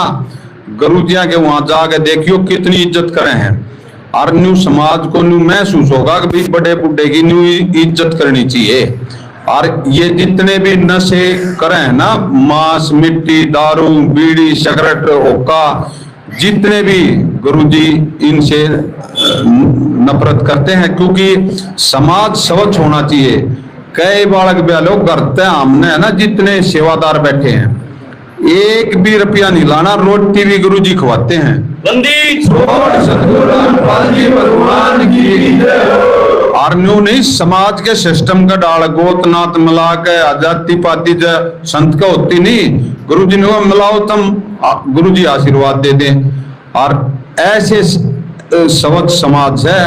गुरु जी के वहां जाके देखियो कितनी इज्जत करे हैं। और न्यू समाज को न्यू महसूस होगा कि भाई बड़े बुढ़े की न्यू इज्जत करनी चाहिए। और ये जितने भी नशे करें ना, मांस, मिट्टी, दारू, बीड़ी, सिगरेट, हुक्का, जितने भी गुरुजी इनसे नफरत करते हैं, क्योंकि समाज स्वच्छ होना चाहिए। कई बालक ब्याह लोग करते हैं, हमने है ना जितने सेवादार बैठे हैं, 1 भी रुपया नहीं लाना, रोटी भी गुरुजी खवाते हैं। बंदी छोड़ सतगुरु रामपाल जी भगवान की जय हो। और न्यू नहीं, समाज के सिस्टम का डाल गोत नात मिला के जाति पाति संत का होती नहीं, गुरु जी ने मिलाओ, तुम गुरु जी आशीर्वाद दे दें। और ऐसे स्वच्छ समाज है,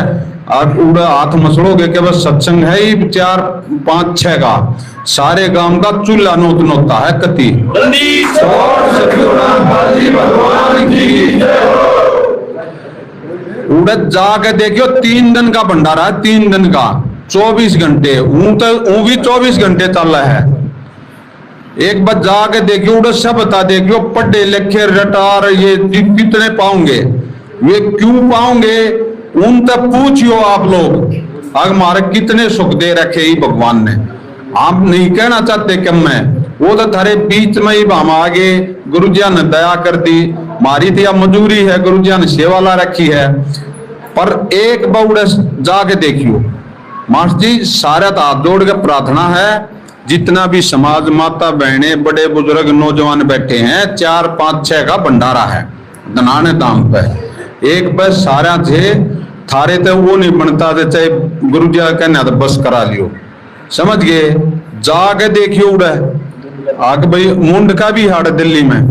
और उड़ा हाथ मसलोगे कि बस सत्संग है ही 4-5-6 का, सारे गांव का चूल्हा नोत नोता है कति। बंदी छोड़ सतगुरु रामपाल जी भगवान की जय हो। उड़द जाके देखियो 3 दिन का भंडारा है, 3 दिन का, 24 घंटे, वो भी 24 घंटे चल रहा है। एक बार जाके देखियो उड़द सब बता देखियो, पढ़े लिखे रटार ये कितने पाओगे, वे क्यों पाओगे, उन तक पूछियो आप लोग। अगर हमारे कितने सुख दे रखे ही भगवान ने, आप नहीं कहना चाहते कि मैं वो तो थारे बीच में ही हम आगे, गुरु जी ने दया कर दी, मारी थी अब मजूरी है, गुरु जी ने सेवा ला रखी है। पर एक बार जाके देखियो मास्टर जी, सारा हाथ जोड़ के प्रार्थना है, जितना भी समाज माता बहने बड़े बुजुर्ग नौजवान बैठे हैं, 4-5-6 का भंडारा है दनाने दाम पे। एक बस सारा थे थारे तो वो नहीं बनता थे, चाहे गुरु जी कहना तो बस करा लियो, समझ गए। जाके देखियो उड़े आगे भाई, मुंड का भी हाड़ दिल्ली में,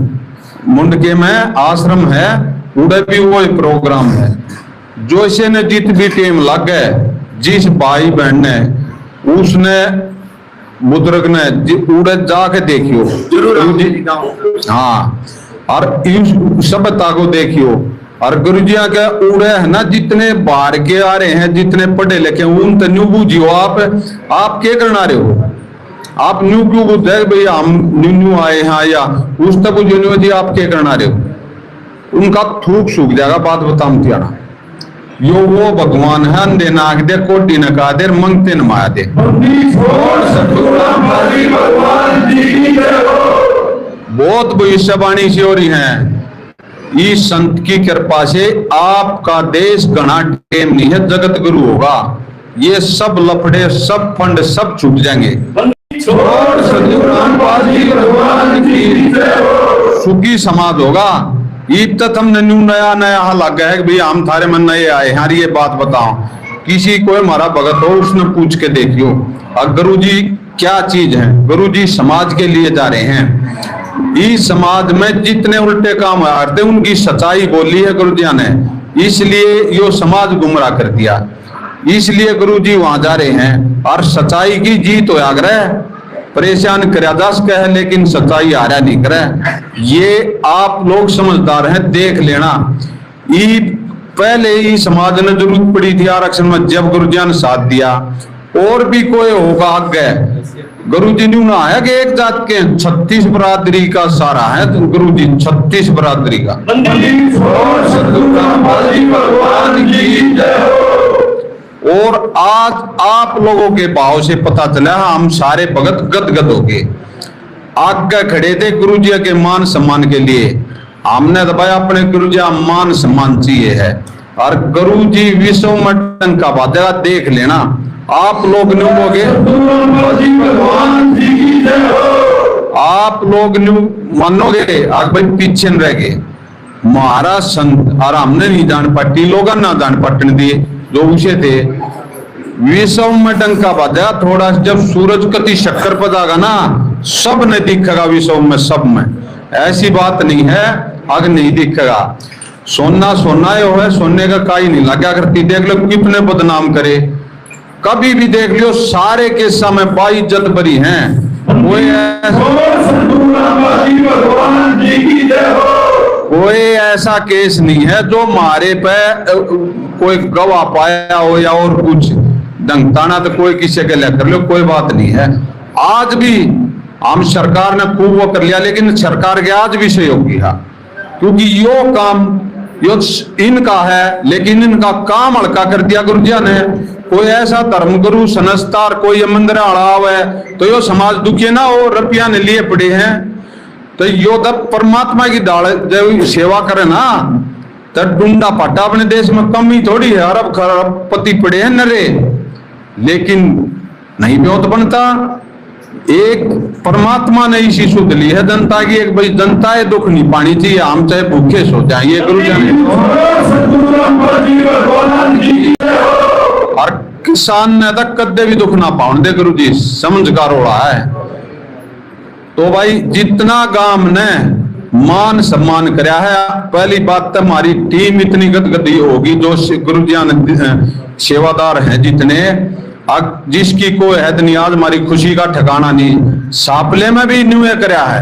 मुंड के में आश्रम है, उड़े भी वो प्रोग्राम है। जो इसे ने जित भी टीम लग गए, जिस भाई बहन ने उसने बुजुर्ग ने उड़े जाके देखियो हाँ, और इस सभ्यता को देखियो। और गुरु जी के उड़े है ना, जितने बाहर के आ रहे हैं, जितने पढ़े लिखे, उन तो न्यू बूझियो आप क्या करना रहे हो, आप न्यू क्यों बुझे भाई हम न्यू आए हैं, या उस तक बुझो जी आप क्या करना रहे हो, उनका थूक सूख जाएगा। बात बताऊं त्यारा, यो वो भगवान है, अंधे नाक दे, कोटी न का दे, मंगते न माया दे। बहुत भविष्यवाणी से हो रही है, इस संत की कृपा से आपका देश घना टेम नहीं है, जगत गुरु होगा, ये सब लफड़े, सब फंड, सब छूट जाएंगे। सुखी समाज होगा। ईब तक हमने न्यू नया नया लग है भाई हम थारे मन नए आए हैं, ये बात बताओ, किसी को हमारा भगत हो उसने पूछ के देखियो। और गुरु जी क्या चीज है, गुरु जी समाज के लिए जा रहे हैं। इस समाज में जितने उल्टे काम करते उनकी सच्चाई बोली है गुरु जी ने, इसलिए यो समाज गुमराह कर दिया, इसलिए गुरु जी वहां जा रहे हैं। और सच्चाई की जीत हो आग्रह, परेशान कर कह, लेकिन सच्चाई आ रहा नहीं करे। ये आप लोग समझदार हैं, देख लेना। पहले ही समाज ने जरूरत पड़ी थी आरक्षण में, जब गुरु जी ने साथ दिया, और भी कोई होगा आगे। गुरु जी ने आया कि एक जात के 36 बरादरी का सारा है, तो गुरु जी 36 बरादरी का। और आज आप लोगों के भाव से पता चला, हम सारे भगत गदगद हो गए, आगे खड़े थे गुरु जी के मान सम्मान के लिए। हमने तो भाई अपने गुरु जी मान सम्मान चाहिए है, और गुरु जी विश्व में टंका बाजेगा, देख लेना। आप लोग न्यूमोगे, आप लोग मानोगे आज भाई पीछे न रह गए। महाराज संत और हमने नहीं जान पाटी, लोग ना जान पाटन दिए जो उसे थे। विश्व में डंका बजा थोड़ा, जब सूरज कति शक्कर पर जाएगा ना, सब ने दिखेगा विश्व में, सब में। ऐसी बात नहीं है आग नहीं दिखेगा। सोना सोना यो है, सोने का काई नहीं लगा करती। देख लो कितने बदनाम करे, कभी भी देख लियो सारे के समय बाइज्जत बरी हैं। कोई ऐसा केस नहीं है जो मारे पे कोई गवाह पाया हो या और कुछ दंगताना, तो कोई किसी के लिए कर लो, कोई बात नहीं है। आज भी हम सरकार ने खूब वो कर लिया, लेकिन सरकार के आज भी सहयोग किया, क्योंकि यो काम यो इनका है, लेकिन इनका काम हल्का कर दिया गुरुजिया ने। कोई ऐसा धर्म गुरु संस्कार कोई मंदिर अड़ाव है तो यो समाज दुखी ना हो, रुपया ने लिए पड़े हैं, तो यो तब परमात्मा की डाल जब सेवा करे ना, तो डूंडा पाटा अपने देश में कमी थोड़ी है। अरब खरबपति पड़े हैं नरे, लेकिन नहीं ब्योत बनता। एक परमात्मा ने इसी सुध ली है जनता की, एक भाई जनता है दुख नहीं पानी चाहिए, हम चाहे भूखे सो जाए। ये गुरु जाने और किसान ने तक कदे भी दुख ना पाउन दे गुरु जी, समझकार हो रहा है। तो भाई जितना गांव ने मान सम्मान कराया है, पहली बात तो हमारी टीम इतनी गदगदी होगी, जो गुरु जी सेवादार हैं जितने, जिसकी कोई हद नहीं। आज हमारी खुशी का ठिकाना नहीं। सापले में भी न्यू कराया है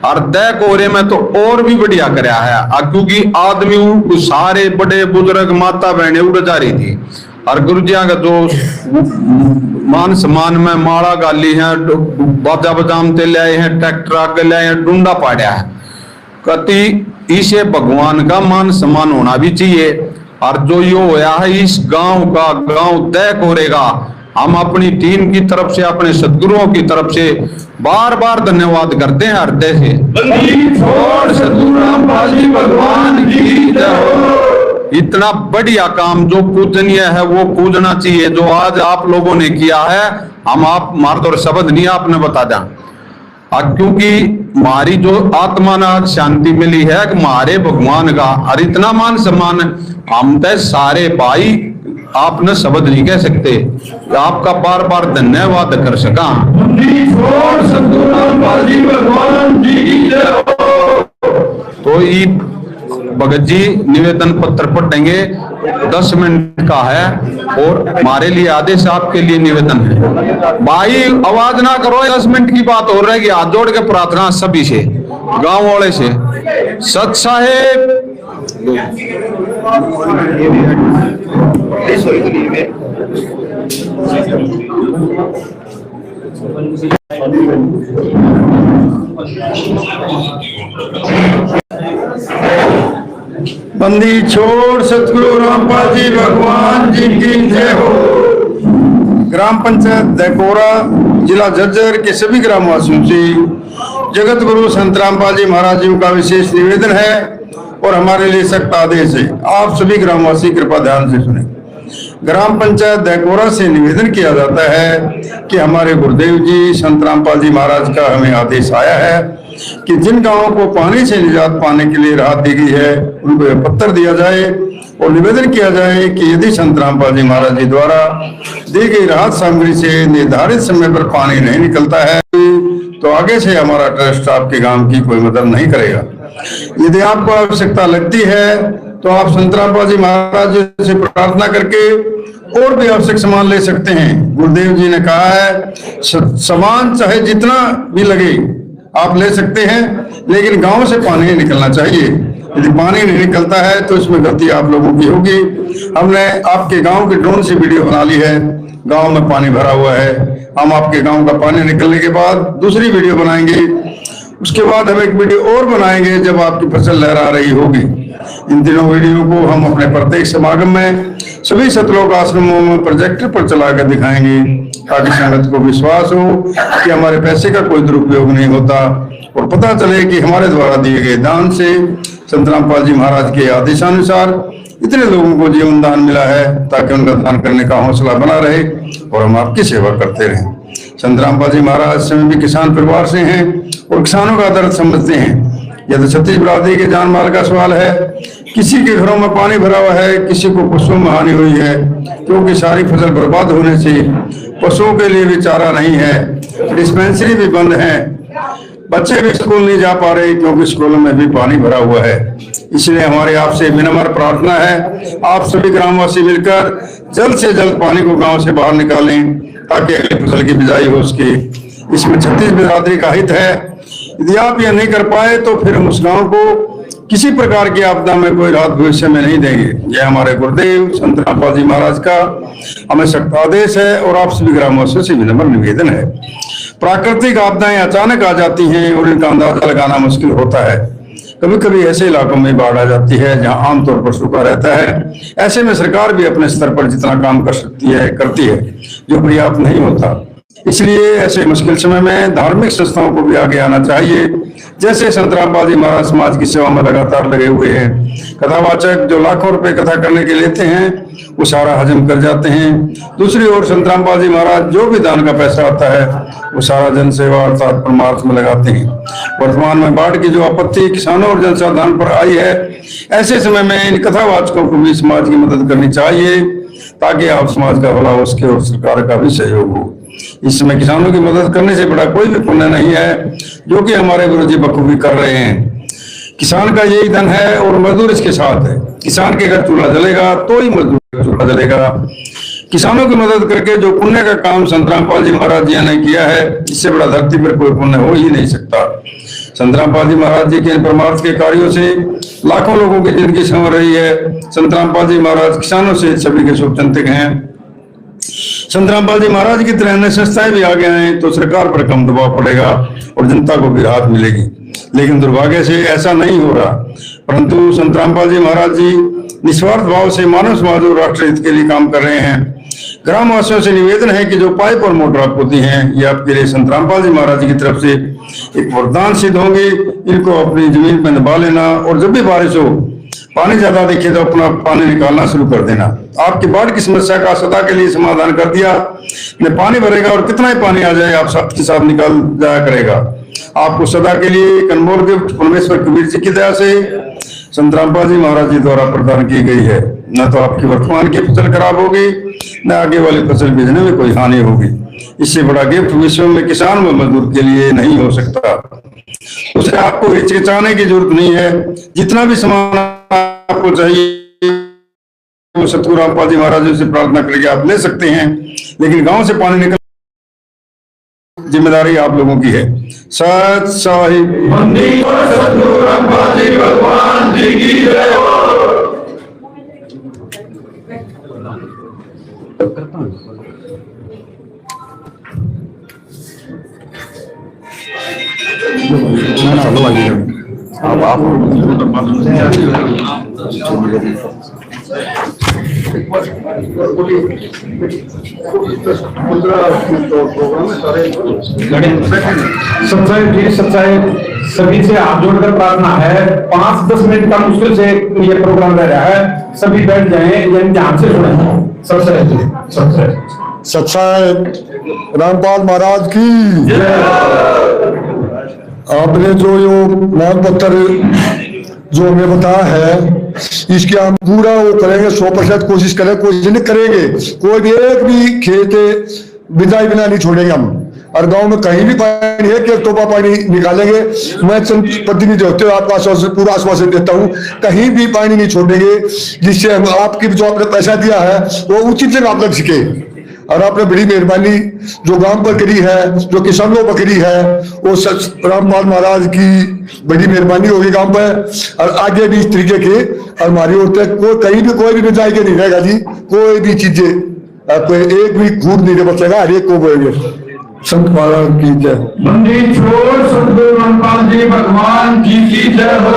और दय कोरे में तो और भी बढ़िया कराया है, क्योंकि आदमी सारे बड़े बुजुर्ग माता बहने उड़ जा रही थी। और गुरु जी का जो मान सम्मान में माला गाली है, बाजा बजामते ले आए हैं, ट्रैक्टर आगे ले आए हैं, डूंडा पाड़ा है। कति इसे भगवान का मान सम्मान होना भी चाहिए। और जो यो होया है इस गांव का, गांव तय करेगा। हम अपनी टीम की तरफ से, अपने सदगुरुओं की तरफ से बार बार धन्यवाद करते हैं हृदय से। सदगुरु रामपाल जी भगवान की जय हो। इतना बढ़िया काम जो पूजनीय है वो पूजना चाहिए, जो आज आप लोगों ने किया है। हम आप मार्ग और शब्द नहीं आपने बता दें, क्योंकि हमारी जो आत्मा ने आज शांति मिली है कि हमारे भगवान का और इतना मान सम्मान हम तो सारे भाई आपने शब्द नहीं कह सकते। आपका बार बार धन्यवाद कर सका। तो ये भगत जी निवेदन पत्र पढ़ेंगे, 10 मिनट का है और हमारे लिए आदेश आपके लिए निवेदन है। भाई आवाज ना करो, 10 मिनट की बात हो रही है। हाथ जोड़ के प्रार्थना सभी से, गांव वाले से। सत साहेब बंदी छोड़ सतगुरु रामपाल जी भगवान जी की जय हो। ग्राम पंचायत दैकोरा, जिला झज्जर के सभी ग्रामवासियों से जगत गुरु संत रामपाल जी महाराज जी का विशेष निवेदन है और हमारे लिए सख्त आदेश है। आप सभी ग्रामवासी कृपया ध्यान से सुने। ग्राम पंचायत दैकोरा से निवेदन किया जाता है कि हमारे गुरुदेव जी संत रामपाल जी महाराज का हमें आदेश आया है कि जिन गांवों को पानी से निजात पाने के लिए राहत दी गई है उनको यह पत्र दिया जाए और निवेदन किया जाए कि यदि संत रामपाल जी महाराज जी द्वारा दी गई राहत सामग्री से निर्धारित समय पर पानी नहीं निकलता है तो आगे से हमारा ट्रस्ट आपके गांव की कोई मदद नहीं करेगा। यदि आपको आवश्यकता लगती है तो आप संत रामपाल जी महाराज जी से प्रार्थना करके और भी आवश्यक सामान ले सकते हैं। गुरुदेव जी ने कहा है सामान चाहे जितना भी लगे आप ले सकते हैं, लेकिन गांव से पानी नहीं निकलना चाहिए। यदि पानी नहीं निकलता है तो इसमें गलती आप लोगों की होगी। हमने आपके गांव के ड्रोन से वीडियो बना ली है, गांव में पानी भरा हुआ है। हम आपके गांव का पानी निकलने के बाद दूसरी वीडियो बनाएंगे, उसके बाद हम एक वीडियो और बनाएंगे जब आपकी फसल लहरा रही होगी। इन दिनों वीडियो को हम अपने प्रत्येक समागम में सभी सतलोक आश्रमों में प्रोजेक्टर पर चलाकर दिखाएंगे ताकि संगत को विश्वास हो कि हमारे पैसे का कोई दुरुपयोग नहीं होता और पता चले कि हमारे द्वारा दिए गए दान से संत रामपाल जी महाराज के आदेशानुसार इतने लोगों को जीवन दान मिला है ताकि उनका दान करने का हौसला बना रहे और हम आपकी सेवा करते रहें। संत रामपाल जी महाराज स्वयं भी किसान परिवार से हैं और किसानों का दर्द समझते हैं। यह तो छत्तीस बिरादरी के जान माल का सवाल है। किसी के घरों में पानी भरा हुआ है, किसी को पशुओं में हानि हुई है, क्योंकि सारी फसल बर्बाद होने से पशुओं के लिए भी चारा नहीं है, डिस्पेंसरी भी बंद है, बच्चे भी स्कूल नहीं जा पा रहे क्योंकि स्कूलों में भी पानी भरा हुआ है। इसलिए हमारे आपसे विनम्र प्रार्थना है, आप सभी ग्रामवासी मिलकर जल्द से जल्द पानी को गांव से बाहर निकालें ताकि अगली फसल की बिजाई हो सके। इसमें छत्तीस बिरादरी का हित है। यदि आप यह नहीं कर पाए तो फिर हम उस गांव को किसी प्रकार की आपदा में कोई राहत भविष्य में नहीं देंगे। यह हमारे गुरुदेव संत रामपाल जी महाराज का हमें सख्त आदेश है और आप सभी ग्रामवासियों से विनम्र निवेदन है। प्राकृतिक आपदाएं अचानक आ जाती हैं और इनका अंदाजा लगाना मुश्किल होता है। कभी कभी ऐसे इलाकों में बाढ़ आ जाती है जहां आमतौर पर सूखा रहता है। ऐसे में सरकार भी अपने स्तर पर जितना काम कर सकती है करती है, जो पर्याप्त नहीं होता। इसलिए ऐसे मुश्किल समय में धार्मिक संस्थाओं को भी आगे आना चाहिए। जैसे संत रामपाल जी महाराज समाज की सेवा में लगातार लगे हुए हैं। कथावाचक जो लाखों रुपए कथा करने के लेते हैं वो सारा हजम कर जाते हैं। दूसरी ओर संत रामपाल जी महाराज जो भी दान का पैसा आता है वो सारा जन सेवा अर्थात परमार्थ में लगाते हैं। वर्तमान में बाढ़ की जो आपत्ति किसानों और जनसाधारण पर आई है, ऐसे समय में इन कथावाचकों को भी समाज की मदद करनी चाहिए ताकि आप समाज का भला हो सके और सरकार का भी सहयोग हो। इस समय किसानों की मदद करने से बड़ा कोई भी पुण्य नहीं है, जो कि हमारे गुरुजी बखूबी कर रहे हैं। किसान का यही धन है और मजदूर इसके साथ है। किसान के घर चूल्हा जलेगा तो ही मजदूर का चूल्हा जलेगा। किसानों की मदद करके जो पुण्य का काम संत रामपाल जी महाराज जी ने किया है, इससे बड़ा धरती पर कोई पुण्य हो ही नहीं सकता। संत रामपाल जी महाराज जी के परमार्थ के कार्यों से लाखों लोगों की जिंदगी संवर रही है। संत रामपाल जी महाराज किसानों से सभी के शुभचिंतक हैं। संत रामपाल जी महाराज की तरह अन्य संस्थाएं भी आगे आए तो सरकार पर कम दबाव पड़ेगा और जनता को भी राहत मिलेगी। लेकिन दुर्भाग्य से ऐसा नहीं हो रहा। परंतु संत रामपाल जी महाराज जी निस्वार्थ भाव से मानव समाज और राष्ट्र हित के लिए काम कर रहे हैं। ग्रामवासियों से निवेदन है कि जो पाइप और मोटर आपको दी हैं, ये आपके लिए संत रामपाल जी महाराज जी की तरफ से एक वरदान सिद्ध होंगे। इनको अपनी जमीन पर दबा लेना और जब भी बारिश हो, पानी ज्यादा दिखे तो अपना पानी निकालना शुरू कर देना। आपकी बाढ़ की समस्या का सदा के लिए समाधान कर दिया। न पानी भरेगा और कितना ही पानी आ जाए आप साथ के साथ निकाल जाया करेगा। आपको सदा के लिए एक अनमोल गिफ्ट परमेश्वर कबीर जी की दया से संत रामपाल जी महाराज जी द्वारा प्रदान की गई है। न तो आपकी वर्तमान की फसल खराब होगी, न आगे वाली फसल बीजने में कोई हानि होगी। इससे बड़ा गिफ्ट विश्व में किसान व मजदूर के लिए नहीं हो सकता। उसे आपको हिचकिचाने की जरूरत नहीं है। जितना भी सामान आपको चाहिए वो सतगुरु रामपाल जी महाराज जी से प्रार्थना करके आप ले सकते हैं। लेकिन गांव से पानी निकल जिम्मेदारी आप लोगों की है। सत साहिब सतगुरु रामपाल जी भगवान जी की जय हो। सच्चाई सभी से हाथ जोड़कर प्रार्थना है। 5-10 मिनट का मुश्किल से ये प्रोग्राम रह रहा है। सभी बैठ जाएं, यानी ध्यान से सुने। सच्चाई रामपाल महाराज की। आपने जो मान पत्र जो हमें बताया है, इसके हम पूरा वो करेंगे, 100% कोशिश करें, कोशिश नहीं करेंगे। कोई भी एक भी खेत बिजाई बिना नहीं छोड़ेंगे हम। और गांव में कहीं भी पानी है कि टोपा पानी निकालेंगे। मैं प्रतिनिधि होते हुए आपका पूरा आश्वासन देता हूँ, कहीं भी पानी नहीं छोड़ेंगे, जिससे हम आपकी जो आपने पैसा दिया है वो उचित जगह आप लग सके। और आपने बड़ी मेहरबानी जो गांव पर करी है, जो किसानों पर करी है, वो रामपाल महाराज की बड़ी मेहरबानी होगी गांव पर। और आगे भी इस तरीके के और हमारी ओर तक कहीं भी कोई भी बिजाई के नहीं रहेगा जी। कोई भी चीजें कोई एक भी खूट नहीं बचेगा, हर एक को बोलेंगे। संत महाराज की जय। मंदिर छोड़ सतगुरु रामपाल जी भगवान जी की जय हो।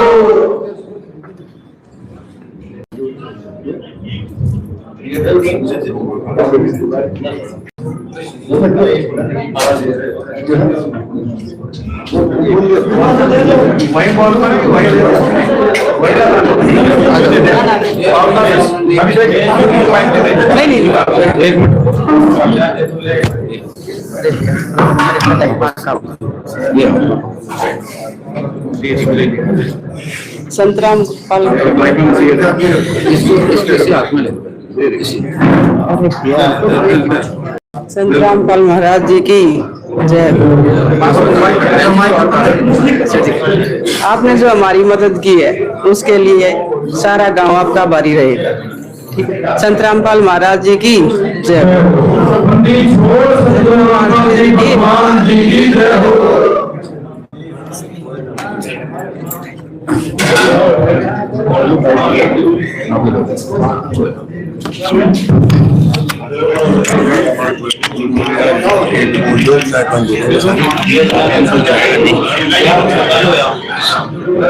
संतराम पाल संतराम पाल महाराज जी की जय। आपने जो हमारी मदद की है उसके लिए सारा गांव आपका आभारी रहेगा। संतराम पाल महाराज जी की जय।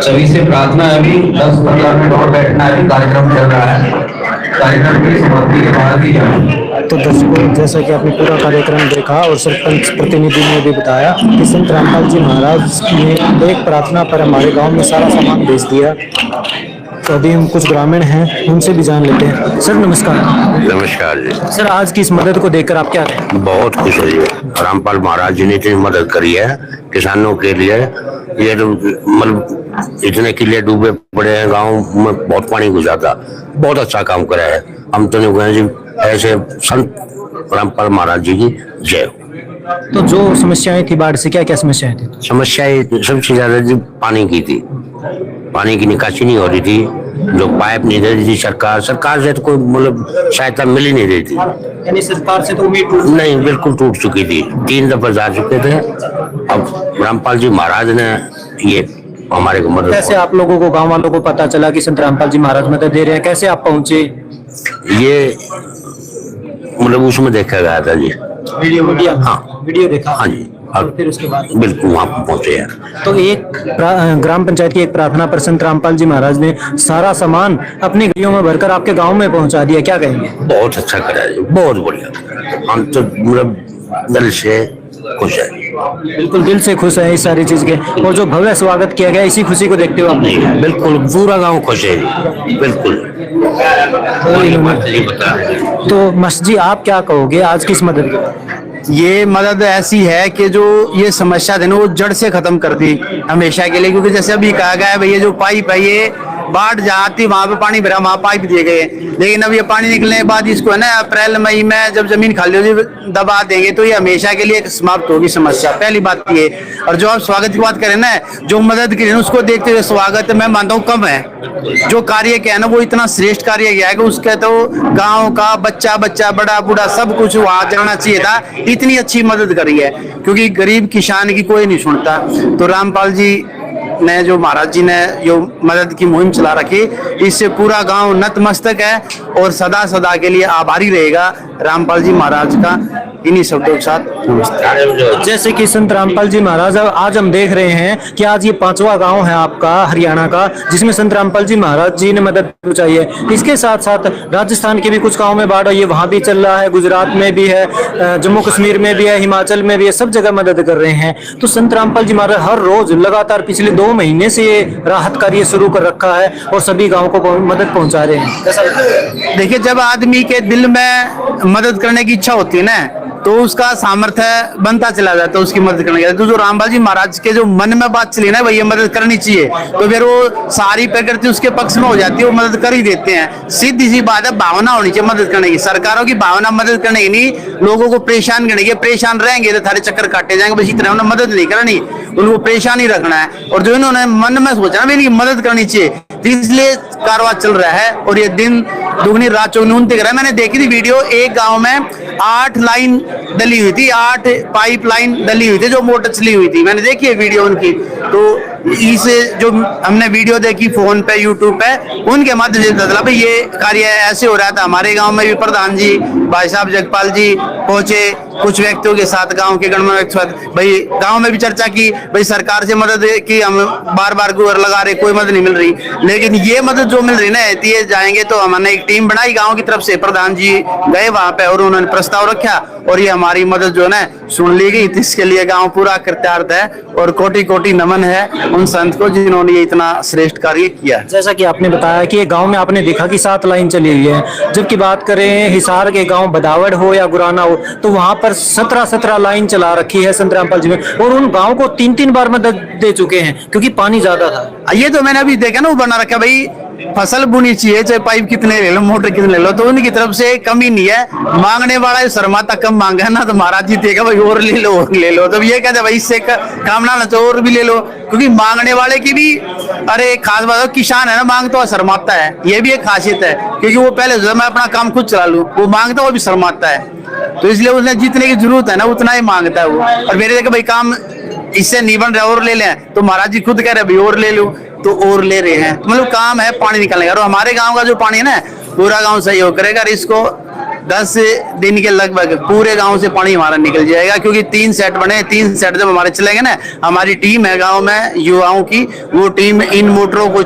सभी से प्रार्थना है, अभी 10-15 मिनट और बैठना है, कार्यक्रम चल रहा है। कार्यक्रम की समाप्ति के बाद ही जाना। तो दर्शकों, जैसा कि आपने पूरा कार्यक्रम देखा और सरपंच प्रतिनिधि ने भी बताया कि संत रामपाल जी महाराज ने एक प्रार्थना पर हमारे गांव में सारा सामान भेज दिया। तो अभी हम कुछ ग्रामीण हैं, उनसे भी जान लेते हैं। सर नमस्कार। नमस्कार जी। सर, आज की इस मदद को देखकर आप क्या कहें? बहुत खुश है जी, रामपाल महाराज जी ने इतनी मदद करी है किसानों के लिए। ये तो मतलब इतने किले डूबे पड़े हैं, गांव में बहुत पानी घुसा था, बहुत अच्छा काम करा है। हम तो नहीं कहें जी, ऐसे संत रामपाल महाराज जी की जय। तो जो समस्याएं थी बाढ़ से, क्या क्या समस्याएं थी? समस्याएं सबसे ज्यादा जी पानी की थी, पानी की निकासी नहीं हो रही थी, जो पाइप नहीं दे रही थी सरकार से तो कोई मतलब सहायता मिल ही नहीं रही थी। यानी सरकार से तो उम्मीद नहीं, बिल्कुल टूट चुकी थी। 3 दफा जा चुके थे। अब रामपाल जी महाराज ने ये हमारे को मदद। कैसे आप लोगों को, गांव वालों को पता चला कि संत रामपाल जी महाराज मदद दे रहे हैं? कैसे आप पहुंचे? ये मतलब उसमें देखा गया था जी, वीडियो। हाँ वीडियो देखा। हाँ जी, और फिर उसके बाद बिल्कुल वहाँ पहुंचे हैं। तो एक ग्राम पंचायत की एक प्रार्थना पर संत रामपाल जी महाराज ने सारा सामान अपनी गाड़ियों में भरकर आपके गांव में पहुंचा दिया, क्या कहेंगे? बहुत अच्छा करा जी, बहुत बढ़िया। हम तो मतलब दिल से खुश है, बिल्कुल दिल से खुश है इस सारी चीज के। और जो भव्य स्वागत किया गया, इसी खुशी को देखते हुए आप नहीं बिल्कुल पूरा गांव खुश है जी, बिल्कुल। तो मस्त जी, आप क्या कहोगे आज की इस मदद के? ये मदद ऐसी है कि जो ये समस्या थी ना वो जड़ से खत्म कर दी हमेशा के लिए। क्योंकि जैसे अभी कहा गया है भाई, ये जो पाइप है ये बाढ़ जाती वहां पे पानी भरा, वहां पाइप दिए गए, लेकिन अब ये पानी निकलने के बाद इसको है ना अप्रैल मई में जब जमीन खाली हो दबा देंगे तो ये हमेशा के लिए समाप्त होगी समस्या। पहली बात ये। और जो आप स्वागत की बात करें ना, जो मदद की उसको देखते हुए स्वागत मैं मानता हूँ कम है। जो कार्य किया है ना वो इतना श्रेष्ठ कार्य किया है कि उसके तो गाँव का बच्चा बड़ा बूढ़ा सब कुछ वहां जाना चाहिए था। इतनी अच्छी मदद करी है, क्योंकि गरीब किसान की कोई नहीं सुनता। तो रामपाल जी ने, जो महाराज जी ने जो मदद की मुहिम चला रखी, इससे पूरा गांव नतमस्तक है और सदा सदा के लिए आभारी रहेगा रामपाल जी महाराज का। इन्हीं शब्दों के साथ नमस्ते। जैसे कि संत रामपाल जी महाराज, आज हम देख रहे हैं कि आज ये 5वां गांव है आपका हरियाणा का जिसमें संत रामपाल जी महाराज जी ने मदद पहुंचाई है। इसके साथ साथ राजस्थान के भी कुछ गाँव में बाढ़ आई है, वहां भी चल रहा है, गुजरात में भी है, जम्मू कश्मीर में भी है, हिमाचल में भी है, सब जगह मदद कर रहे हैं। तो संत रामपाल जी महाराज हर रोज लगातार पिछले 2 महीने से ये राहत कार्य शुरू कर रखा है और सभी गाँव को मदद पहुंचा रहे हैं। देखिए, जब आदमी के दिल में मदद करने की इच्छा होती है ना तो उसका सामर्थ्य बनता चला जाता है उसकी मदद करने के लिए। तो जो रामपाल जी महाराज के जो मन में बात चली ना भाई ये मदद करनी चाहिए, तो फिर वो सारी प्रकृति उसके पक्ष में हो जाती है, वो मदद कर ही देते हैं। सीधी सी बात है, भावना होनी चाहिए मदद करने की। सरकारों की भावना मदद करने की नहीं, लोगों को परेशान करने की। परेशान रहेंगे तो थारे चक्कर काटे जाएंगे, बस इतना। उन्हें मदद नहीं करनी, उनको परेशान ही रखना है। और जो इन्होंने मन में सोचा ना इनकी मदद करनी चाहिए, तो इसलिए कारवा चल रहा है। और ये दिन दुगनी रात चौगनी उनते कर रहा है। मैंने देखी थी वीडियो, एक गाँव में 8 लाइन डली हुई थी, 8 पाइप लाइन डली हुई थी जो मोटर चली हुई थी। मैंने देखी है वीडियो उनकी। तो इस जो हमने वीडियो देखी फोन पे यूट्यूब पे उनके माध्यम से पता चला भाई ये कार्य ऐसे हो रहा था। हमारे गांव में भी प्रधान जी भाई साहब जगपाल जी पहुंचे कुछ व्यक्तियों के साथ, गांव के गणमान्य व्यक्तियों के साथ, भाई गांव में भी चर्चा की, भाई सरकार से मदद की, हम बार बार गुहार लगा रहे, कोई मदद नहीं मिल रही, लेकिन ये मदद जो मिल रही ना ये जाएंगे। तो हमने एक टीम बनाई गांव की तरफ से, प्रधान जी गए वहां पे और उन्होंने प्रस्ताव रखा और ये हमारी मदद जो है ना सुन ली गई। इसके लिए गांव पूरा कृतज्ञ है और कोटि कोटि नमन है उन संत को जिन्होंने ये इतना श्रेष्ठ कार्य किया। जैसा कि आपने बताया कि ये गांव में आपने देखा कि 7 लाइन चली हुई है, जबकि बात करें हिसार के गांव बदावड़ हो या गुराना हो तो वहां पर 17 लाइन चला रखी है संत रामपाल जी में, और उन गांव को 3 बार मदद दे चुके हैं क्योंकि पानी ज्यादा था। ये तो मैंने अभी देखा ना वो बना रखा भाई, फसल बुनी चाहिए चाहे पाइप कितने ले लो मोटर कितने ले लो, तो उनकी तरफ से कमी नहीं है। मांगने वाला शर्माता कम मांगा है ना, तो महाराज जी देगा भाई और ले लो और ले लो, तो ये कहते भाई इससे काम ना तो और भी ले लो, क्योंकि मांगने वाले की भी अरे खास बात किसान है ना, मांगता हुआ शर्माता है, ये भी एक खासियत है, क्योंकि वो पहले मैं अपना काम खुद चला लूं, वो मांगता हुआ भी शर्माता है, तो इसलिए उसने जितने की जरूरत है ना उतना ही मांगता है वो। और मेरे देखा भाई काम इससे नहीं बन रहा और ले लें, तो महाराज जी खुद कह रहे भाई और ले लो, तो और ले रहे हैं, मतलब काम है पानी निकालने का। और हमारे गांव का जो पानी है ना पूरा गांव सहयोग करेगा, इसको 10 दिन के लगभग पूरे गांव से पानी हमारा निकल जाएगा, क्योंकि 3 सेट बने, 3 सेट जब हमारे चलेंगे ना, हमारी टीम है गांव में युवाओं की, वो टीम इन मोटरों को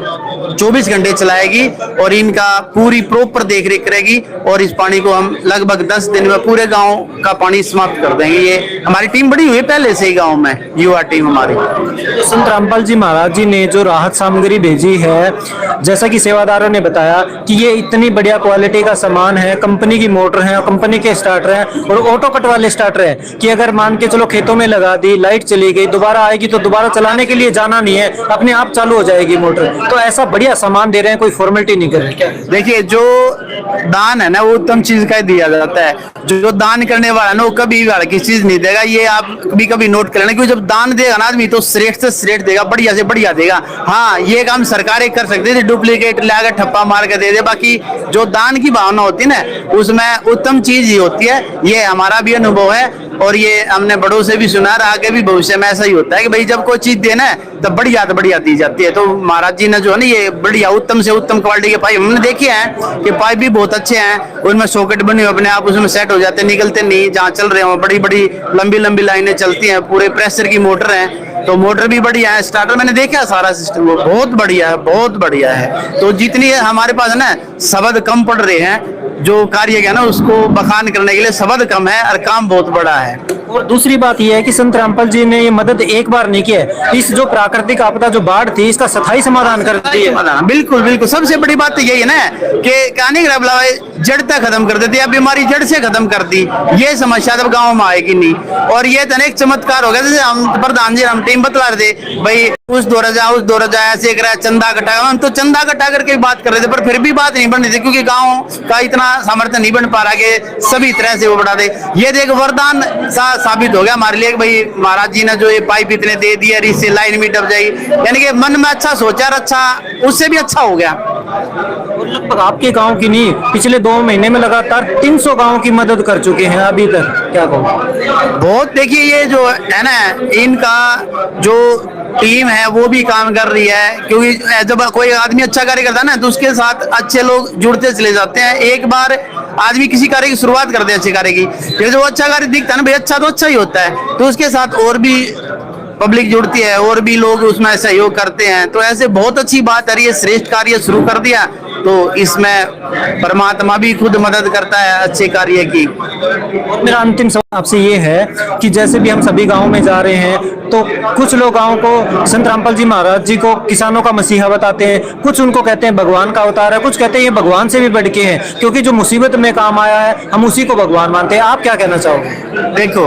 24 घंटे चलाएगी और इनका पूरी प्रॉपर देखरेख करेगी और इस पानी को हम लगभग 10 दिन में पूरे गांव का पानी समाप्त कर देंगे। ये हमारी टीम बड़ी हुई है पहले से ही गांव में, युवा टीम हमारी। तो संत रामपाल जी महाराज जी ने जो राहत सामग्री भेजी है, जैसा कि सेवादारों ने बताया कि ये इतनी बढ़िया क्वालिटी का सामान है, कंपनी की मोटर है, कंपनी के स्टार्टर हैं और ऑटो कट वाले स्टार्टर हैं कि अगर मान के चलो खेतों में लगा दी, लाइट चली गई, दोबारा आएगी तो दोबारा चलाने के लिए जाना नहीं है, अपने आप चालू हो जाएगी मोटर। तो ऐसा बढ़िया सामान दे रहे हैं, कोई फॉर्मेलिटी नहीं कर रहे क्या? देखिए जो दान है ना वो उत्तम चीज का दिया जाता है, जो दान करने वाला ना वो कभी भी किसी चीज नहीं देगा, ये आप कभी नोट कर लेना, क्योंकि जब दान देगा ना आदमी तो श्रेष्ठ से श्रेष्ठ देगा, बढ़िया से बढ़िया देगा। हाँ ये काम सरकारें कर सकती है, डुप्लीकेट लाकर ठप्पा मार के दे दे, बाकी जो दान की भावना होती है ना उसमें उत्तम चीज ही होती है। ये हमारा भी अनुभव है और ये हमने बड़ों से भी सुना, आगे भी भविष्य में ऐसा ही होता है कि भाई जब कोई चीज देना है तो बढ़िया दी जाती है। तो महाराज जी ने जो है ना ये बढ़िया उत्तम से उत्तम क्वालिटी के पाइप हमने देखे हैं कि पाइप भी बहुत अच्छे हैं, उनमें सॉकेट बने हुए अपने आप उसमें सेट हो जाते, निकलते नहीं, जहाँ चल रहे हो बड़ी बड़ी लंबी लाइनें चलती हैं, पूरे प्रेशर की मोटर है, तो मोटर भी बढ़िया है, स्टार्टर मैंने देखा सारा सिस्टम वो बहुत बढ़िया है। तो जितनी हमारे पास है ना शब्द कम पड़ रहे हैं, जो कार्य है ना उसको बखान करने के लिए शब्द कम है और काम बहुत बड़ा है। और दूसरी बात यह है कि संत रामपाल जी ने ये मदद एक बार नहीं किया है, इस जो प्राकृतिक आपदा जो बाढ़ थी इसका स्थायी समाधान कर दिया। बिल्कुल सबसे बड़ी बात तो यही है ना कि कहानी जड़ तक खत्म कर देती है, बीमारी जड़ से खत्म कर दी, ये समस्या तब गाँव में आएगी नहीं। और ये तो एक चमत्कार हो गया, जैसे हम प्रधान जी हम टीम बतला रहे थे भाई उस दौरा जा ऐसे करा चंदा इकट्ठा, हम तो चंदा इकट्ठा करके बात कर रहे थे, पर फिर भी बात नहीं बन रही थी क्योंकि गाँव का इतना सामर्थ्य नहीं बन पा रहा कि सभी तरह से वो बढ़ा दे। ये देख वरदान साबित हो गया हमारे लिए, भाई महाराज जी ने जो ये पाइप इतने दे दिए, इससे लाइन भी डब जाएगी, यानी कि मन में अच्छा सोचा और अच्छा उससे भी अच्छा हो गया। लगभग आपके गांव की नहीं, पिछले 2 महीने में लगातार 300 गांव की मदद कर चुके हैं अभी तक, क्या कहूँ बहुत। देखिए ये जो है ना इनका जो टीम है वो भी काम कर रही है, क्योंकि जब कोई आदमी अच्छा कार्य करता है ना तो उसके साथ अच्छे लोग जुड़ते चले जाते हैं। एक बार आदमी किसी कार्य की शुरुआत करते हैं अच्छे कार्य की, फिर जो अच्छा कार्य दिखता है ना भाई अच्छा तो अच्छा ही होता है, तो उसके साथ और भी पब्लिक जुड़ती है और भी लोग उसमें सहयोग करते हैं, तो ऐसे बहुत अच्छी बात है। ये श्रेष्ठ कार्य शुरू कर दिया तो इसमें परमात्मा भी खुद मदद करता है अच्छे कार्य की। और मेरा अंतिम सवाल आपसे ये है कि जैसे भी हम सभी गाँव में जा रहे हैं तो कुछ लोग गाँव को संत रामपाल जी महाराज जी को किसानों का मसीहा बताते हैं, कुछ उनको कहते हैं भगवान का अवतार है, कुछ कहते हैं ये भगवान से भी बढ़ के है, क्योंकि जो मुसीबत में काम आया है हम उसी को भगवान मानते हैं। आप क्या कहना चाहोगे? देखो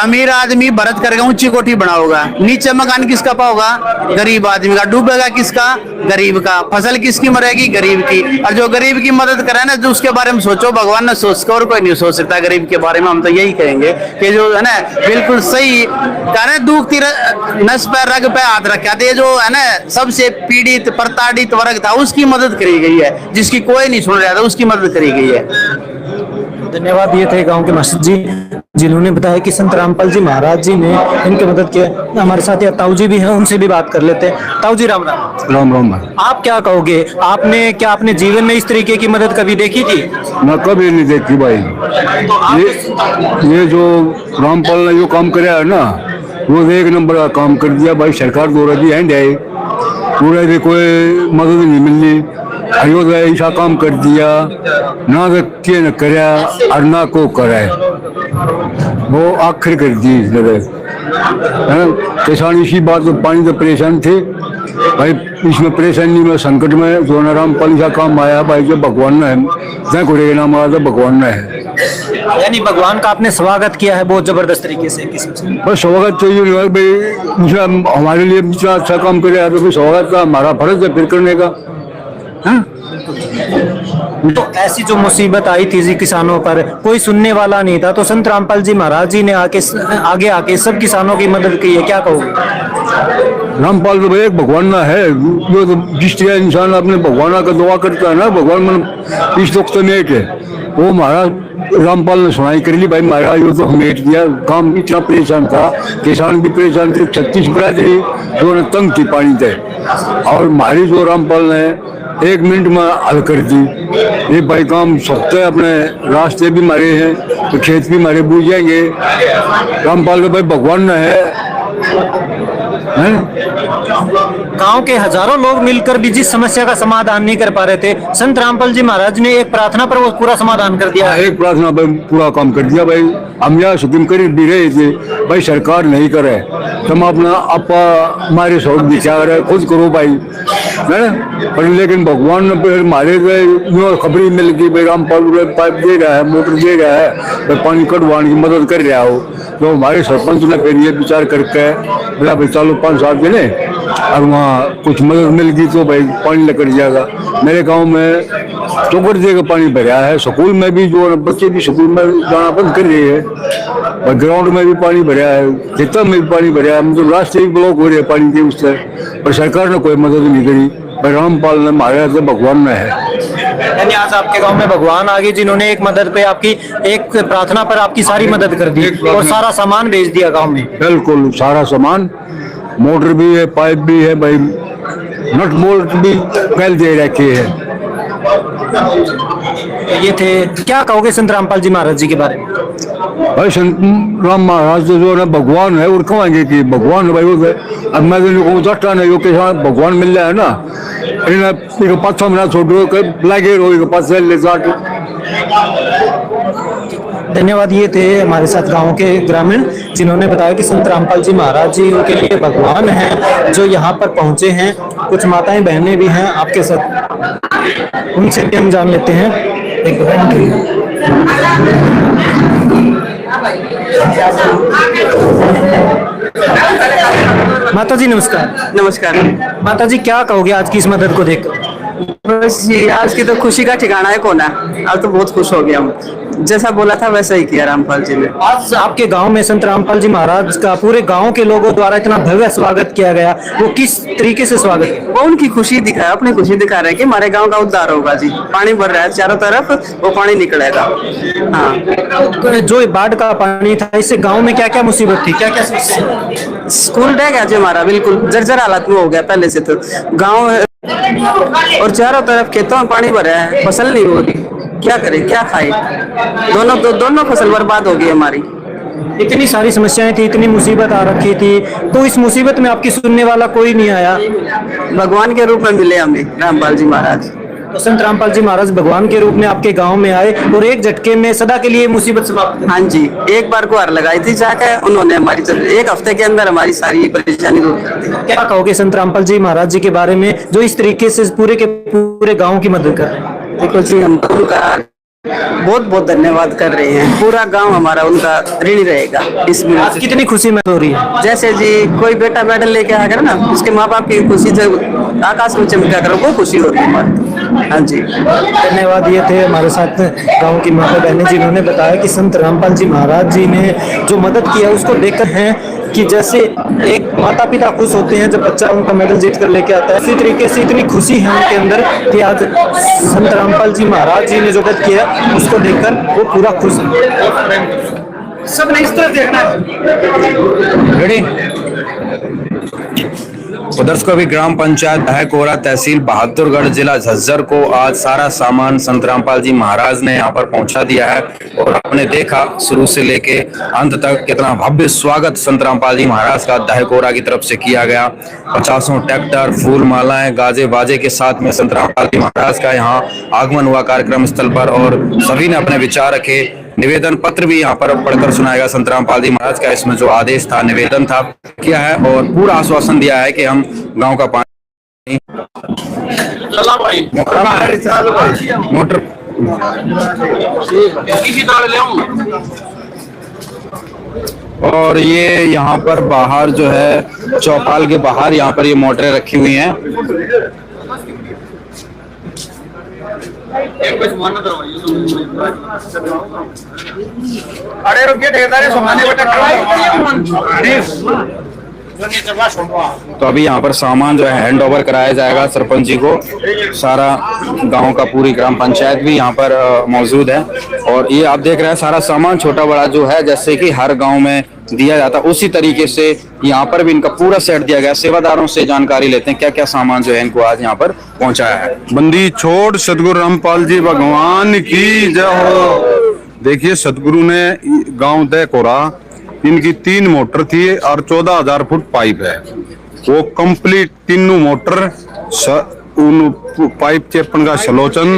अमीर आदमी भरत करके ऊंची कोठी बनाओगा, नीचे मकान किसका पाओगा? गरीब आदमी का। डूबेगा किसका? गरीब का। फसल किसकी मरेगी? गरीब की। और जो गरीब की मदद करे ना, जो उसके बारे में सोचो, भगवान ने सोच और कोई नहीं सोच सकता गरीब के बारे में। हम तो यही कहेंगे कि जो है ना बिल्कुल सही कहने, दुखती नस पे रग पे हाथ रखा थे, जो है ना सबसे पीड़ित प्रताड़ित वर्ग था उसकी मदद करी गई है, जिसकी कोई नहीं सुन रहा था उसकी मदद करी गई है। धन्यवाद। ये थे गाँव के मस्जिद जी। जिन्होंने बताया कि संत रामपाल जी महाराज जी ने इनकी मदद किया। हमारे साथ यहाँ ताऊ जी भी हैं, उनसे भी बात कर लेते हैं। ताऊ जी राम राम। राम राम। आप क्या कहोगे, आपने क्या अपने जीवन में इस तरीके की मदद कभी देखी थी? मैं कभी नहीं देखी भाई। ये जो रामपाल ने जो काम कराया है ना, वो एक नंबर का काम कर दिया भाई। सरकार द्वारा भी हैंड है, पूरे भी कोई मदद नहीं मिलनी। अयोध्या ऐसा काम कर दिया ना, व्यक्ति ने कराया और ना को कराए, वो आखिर कर दी लगे। किसान इसी बात में पानी तो परेशान थे भाई। इसमें परेशानी में संकट में जो रामपाल का काम आया भाई, जो भगवान ने है को नाम आया, तो भगवान ने है। यानी भगवान का आपने स्वागत किया है बहुत जबरदस्त तरीके से किस्म से। बस स्वागत तो ये है भाई, हमारे लिए इतना अच्छा काम करे तो स्वागत का हमारा फर्ज है फिर करने का। तो ऐसी जो मुसीबत आई थी जी किसानों पर, कोई सुनने वाला नहीं था, तो संत रामपाल जी महाराज जी ने आगे आके सब किसानों की मदद की है। क्या कहोगे? रामपाल तो भाई एक भगवान ना है, जो तो जिस तरह इंसान अपने भगवान का दुआ करता है ना, भगवान मन इस वक्त में है वो महाराज रामपाल ने सुनाई कर ली भाई। महाराज यो तो हमें दिया काम, इतना परेशान था, किसान भी परेशान थे, 36 बरादरी जो तंग थी पानी थे, और हमारी जो रामपाल ने 1 मिनट में हल कर दी। ये भाई काम सकते अपने रास्ते भी मारे हैं, तो खेत भी मारे बूझ जाएंगे। रामपाल भाई भगवान ने है। गांव के हजारों लोग मिलकर भी जिस समस्या का समाधान नहीं कर पा रहे थे, संत रामपाल जी महाराज ने एक प्रार्थना पर वो पूरा समाधान कर दिया। एक प्रार्थना पर पूरा काम कर दिया भाई। हम यहाँ सुखम कर भी रहे थे भाई, सरकार नहीं करे, तुम अपना आपा हमारे शौक विचार है खुद करो भाई, है ना। पर लेकिन भगवान ने फिर मारे गए खबरी मिल गई भाई, रामपाल पाइप दे रहा है, मोटर दे रहा है, भाई पानी कटवाने की मदद कर रहा हो। तो हमारे सरपंच ने फिर ये विचार करके बोला भाई चलो 5-7 दिने और वहाँ कुछ मदद मिल गई तो भाई पानी निकल जाएगा। मेरे गांव में टोकर जगह पानी भरा है, स्कूल में भी जो बच्चे भी स्कूल में जाना बंद कर रहे हैं, और ग्राउंड में भी पानी भरा है, खेतों में भी पानी भरा है, मतलब रास्ते भी ब्लॉक हो रहे हैं पानी के उससे। पर सरकार ने कोई मदद नहीं करी भाई। रामपाल ने मारा तो भगवान ने है। यानी आज आपके गांव में भगवान आ गए, जिन्होंने एक मदद पे आपकी एक प्रार्थना पर आपकी सारी मदद कर दी और सारा सामान भेज दिया गांव में। बिल्कुल सारा सामान, मोटर भी है, पाइप भी है भाई, नट बोल्ट भी पहले दे रखे हैं। ये थे, क्या कहोगे संत रामपाल जी महाराज जी के बारे में? भाई संत राम महाराज जो है भगवान है, और कहेंगे कि भगवान है भाई वो है। अब मैं तो नहीं के साथ भगवान मिल जाए ना, इन्हें 5-6 मिनट छोड़ लगे रो पास ले जाट। धन्यवाद। ये थे हमारे साथ गांव के ग्रामीण, जिन्होंने बताया कि संत रामपाल जी महाराज जी उनके लिए भगवान हैं, जो यहाँ पर पहुंचे हैं। कुछ माताएं बहनें भी हैं आपके साथ, उनसे भी हम जान लेते हैं। एक माता जी नमस्कार। नमस्कार। माता जी क्या कहोगे आज की इस मदद को देखकर? बस ये आज की तो खुशी का ठिकाना है कोना। आज तो बहुत खुश हो गया हम, जैसा बोला था वैसा ही किया रामपाल जी ने। आज आपके गांव में संत रामपाल जी महाराज का पूरे गांव के लोगों द्वारा इतना भव्य स्वागत किया गया, वो किस तरीके से स्वागत? वो उनकी खुशी दिखा है, अपनी खुशी दिखा रहे हैं कि हमारे गांव का उद्धार होगा जी। पानी भर रहा है चारों तरफ, वो पानी निकलेगा। हाँ, जो बाढ़ का पानी था, इससे गाँव में क्या क्या मुसीबत थी, क्या क्या? स्कूल रह गया जी हमारा, बिल्कुल जर्जर हालत में हो गया पहले से तो गाँव, और चारों तरफ खेतों में पानी भरा है, फसल नहीं हो रही, क्या करें क्या खाए, दोनों फसल बर्बाद हो गई हमारी। इतनी सारी समस्याएं थी, इतनी मुसीबत आ रखी थी, तो इस मुसीबत में आपकी सुनने वाला कोई नहीं आया? भगवान के रूप में मिले हमें रामपाल जी महाराज। तो संत रामपाल जी महाराज भगवान के रूप में आपके गांव में आए और एक झटके में सदा के लिए मुसीबत समाप्त। हाँ जी, एक बार गुहार लगाई थी जाकर उन्होंने, हमारी 1 हफ्ते के अंदर हमारी सारी परेशानी दूर कर दी। क्या कहोगे संत रामपाल जी महाराज जी के बारे में, जो इस तरीके से पूरे के पूरे गाँव की मदद कर रहे हैं? देखो जी, हम उनका बहुत बहुत धन्यवाद कर रहे हैं। पूरा गांव हमारा उनका ऋणी रहेगा इसमें। आज कितनी खुशी महसूस हो रही है? जैसे जी कोई बेटा मेडल लेके आ गया ना, उसके माँ बाप की खुशी जो आकाश में चमका कर, वो खुशी हो रही है हमारी। हाँ जी, धन्यवाद। ये थे हमारे साथ गांव की माता बहनें, जिन्होंने बताया कि संत रामपाल जी महाराज जी ने जो मदद किया उसको देखकर है कि जैसे एक माता पिता खुश होते हैं जब बच्चा उनका मेडल जीत कर लेके आता है, इसी तरीके से इतनी खुशी है उनके अंदर कि आज संत रामपाल जी महाराज जी ने जो मदद किया उसको देखकर वो पूरा खुश है। सबने इस तरफ देखना है। रेडी। उधर को भी ग्राम पंचायत दहकोरा तहसील बहादुरगढ़ जिला झज्जर को आज सारा सामान संत रामपाल जी महाराज ने यहाँ पर पहुंचा दिया है और आपने देखा शुरू से लेके अंत तक कितना भव्य स्वागत संत रामपाल जी महाराज का दहकोरा की तरफ से किया गया। 50 ट्रैक्टर, फूल मालाएं, गाजे बाजे के साथ में संत रामपाल जी महाराज का यहाँ आगमन हुआ कार्यक्रम स्थल पर और सभी ने अपने विचार रखे। निवेदन पत्र भी यहाँ पर पढ़कर सुनाएगा संत रामपाल जी महाराज का। इसमें जो आदेश था, निवेदन था, किया है और पूरा आश्वासन दिया है कि हम गांव का पानी मोटर और ये यहाँ पर बाहर जो है चौपाल के बाहर यहाँ पर ये मोटरें रखी हुई हैं। अरे रुकिए ठेकेदार, तो अभी यहाँ पर सामान जो है हैंड ओवर कराया जाएगा सरपंच जी को। सारा गांव का पूरी ग्राम पंचायत भी यहाँ पर मौजूद है और ये आप देख रहे हैं सारा सामान छोटा बड़ा जो है जैसे कि हर गांव में दिया जाता उसी तरीके से यहाँ पर भी इनका पूरा सेट दिया गया। सेवादारों से जानकारी लेते हैं क्या क्या सामान जो है इनको आज यहाँ पर पहुंचाया है। बंदी छोड़ सतगुरु रामपाल जी भगवान की जय हो। देखिए सतगुरु ने गांव दहकोरा इनकी 3 मोटर थी और 14,000 फुट पाइप है। वो कंप्लीट तीनों मोटर उन पाइप चेपन का सलोचन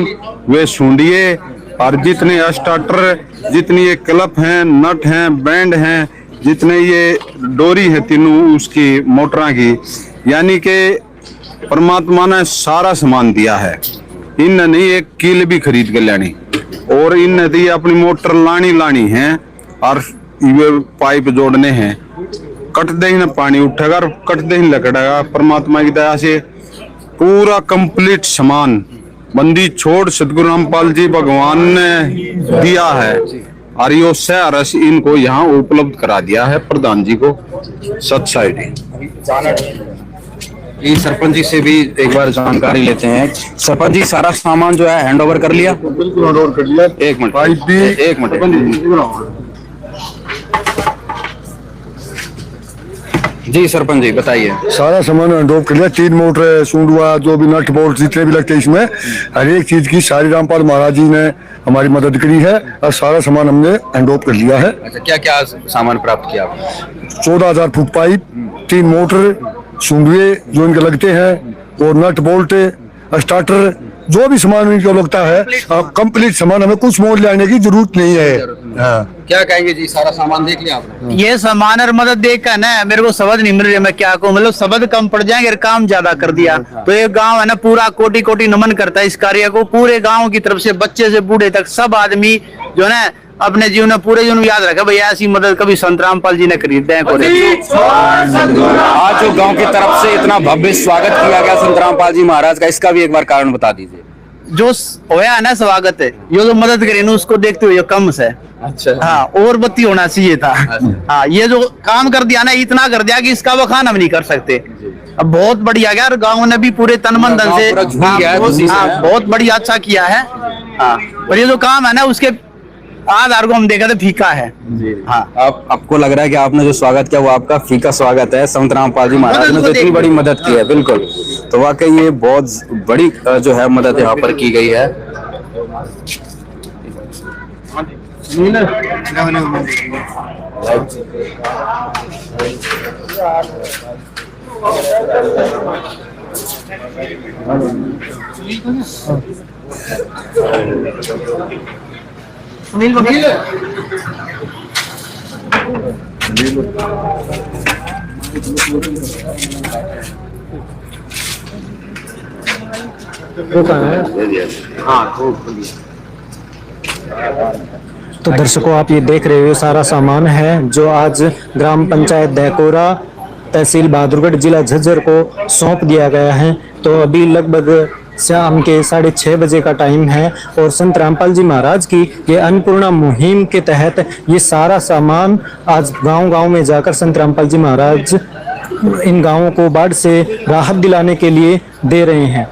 वे सूंढिए और जितने स्टार्टर, जितनी ये क्लप हैं, नट हैं, बैंड हैं, जितने ये डोरी है तीनों उसकी मोटरा की, यानी कि परमात्मा ने सारा सामान दिया है। इन नहीं एक कील भी खरीद के लानी और इन दी अपनी मोटर लानी है और ये पाइप जोड़ने हैं। कटते ही न पानी उठेगा और कटते ही लकड़ेगा। परमात्मा की दया से पूरा कंप्लीट सामान बंदी छोड़ सतगुरु रामपाल जी भगवान ने दिया है और यो रस इनको यहाँ उपलब्ध करा दिया है प्रधान जी को सत साइड। ये सरपंच जी से भी एक बार जानकारी लेते हैं। सरपंच जी सारा सामान जो है हैंड ओवर कर लिया? बिल्कुल हैंड ओवर कर लिया। एक मिनट, एक मिनट जी सरपंच जी बताइए। सारा सामान हैंड ओवर कर लिया। 3 मोटर, सूंडवा, जो भी नट बोल्ट जितने भी लगते हैं इसमें, हर एक चीज की सारी रामपाल महाराज जी ने हमारी मदद करी है और सारा सामान हमने हैंड ओवर कर लिया है। अच्छा, क्या क्या सामान प्राप्त किया आपने? 14,000 फुट पाइप, 3 मोटर, सूंडवे जो इनके लगते हैं और नट बोल्ट, स्टार्टर, जो भी सामान इनको लगता है कंप्लीट सामान, हमें कुछ मोल लेने की जरूरत नहीं है। हाँ। क्या कहेंगे जी, सारा सामान देख लिया आपने? ये सामान और मदद देख कर ना मेरे को शब्द नहीं मिल रही, मैं क्या कहूँ, मतलब शब्द कम पड़ जाएंगे और काम ज्यादा कर दिया। तो ये गांव है ना पूरा कोटि कोटि नमन करता है इस कार्य को। पूरे गांव की तरफ से बच्चे से बूढ़े तक सब आदमी जो है अपने जीवन में पूरे जीवन याद रखे भैया ऐसी मदद कभी संत रामपाल जी ने खरीदे हैं। आज जो गांव की तरफ से इतना भव्य स्वागत किया गया संत रामपाल जी महाराज का, इसका भी एक बार कारण बता दीजिए। जो होया है ना स्वागत है, ये जो मदद करी ना उसको देखते हुए कम से अच्छा, हाँ और बत्ती होना चाहिए था। हाँ, ये जो काम कर दिया ना इतना कर दिया कि इसका बखान हम नहीं कर सकते। अब बहुत बढ़िया गया और गाँव ने भी पूरे तन मन धन से बहुत बढ़िया अच्छा किया है। हाँ, और ये जो काम है ना उसके आधार को हम देखा तो फीका है। हाँ, आपको लग रहा है कि आपने जो स्वागत किया वो आपका फीका स्वागत है। संत रामपाल जी महाराज ने तो इतनी बड़ी मदद की है। बिल्कुल, तो वाकई ये बहुत बड़ी जो है मदद यहाँ पर की गई है। सुनील वकील तो दर्शकों आप ये देख रहे हो सारा सामान है जो आज ग्राम पंचायत दहकोरा तहसील बहादुरगढ़ जिला झज्जर को सौंप दिया गया है। तो अभी लगभग शाम के 6:30 बजे का टाइम है और संत रामपाल जी महाराज की ये अन्नपूर्णा मुहिम के तहत ये सारा सामान आज गांव-गांव में जाकर संत रामपाल जी महाराज इन गांवों को बाढ़ से राहत दिलाने के लिए दे रहे हैं।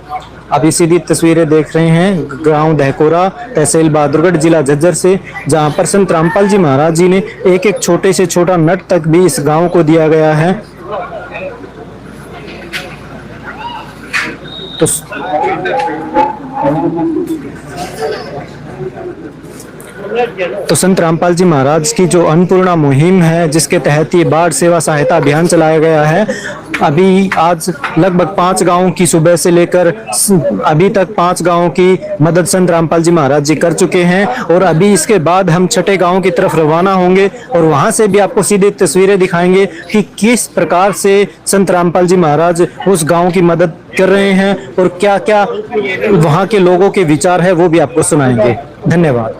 आप ये सीधी तस्वीरें देख रहे हैं गांव दहकोरा, तहसील बहादुरगढ़, जिला झज्जर से, जहां पर संत रामपाल जी महाराज जी ने एक एक छोटे से छोटा नट तक भी इस गांव को दिया गया है। तो संत रामपाल जी महाराज की जो अन्नपूर्णा मुहिम है, जिसके तहत ये बाढ़ सेवा सहायता अभियान चलाया गया है, अभी आज लगभग 5 गांवों की सुबह से लेकर अभी तक 5 गांवों की मदद संत रामपाल जी महाराज जी कर चुके हैं। और अभी इसके बाद हम छठे गांव की तरफ रवाना होंगे और वहां से भी आपको सीधी तस्वीरें दिखाएंगे कि किस प्रकार से संत रामपाल जी महाराज उस गांव की मदद कर रहे हैं और क्या क्या वहां के लोगों के विचार है वो भी आपको सुनाएंगे। धन्यवाद।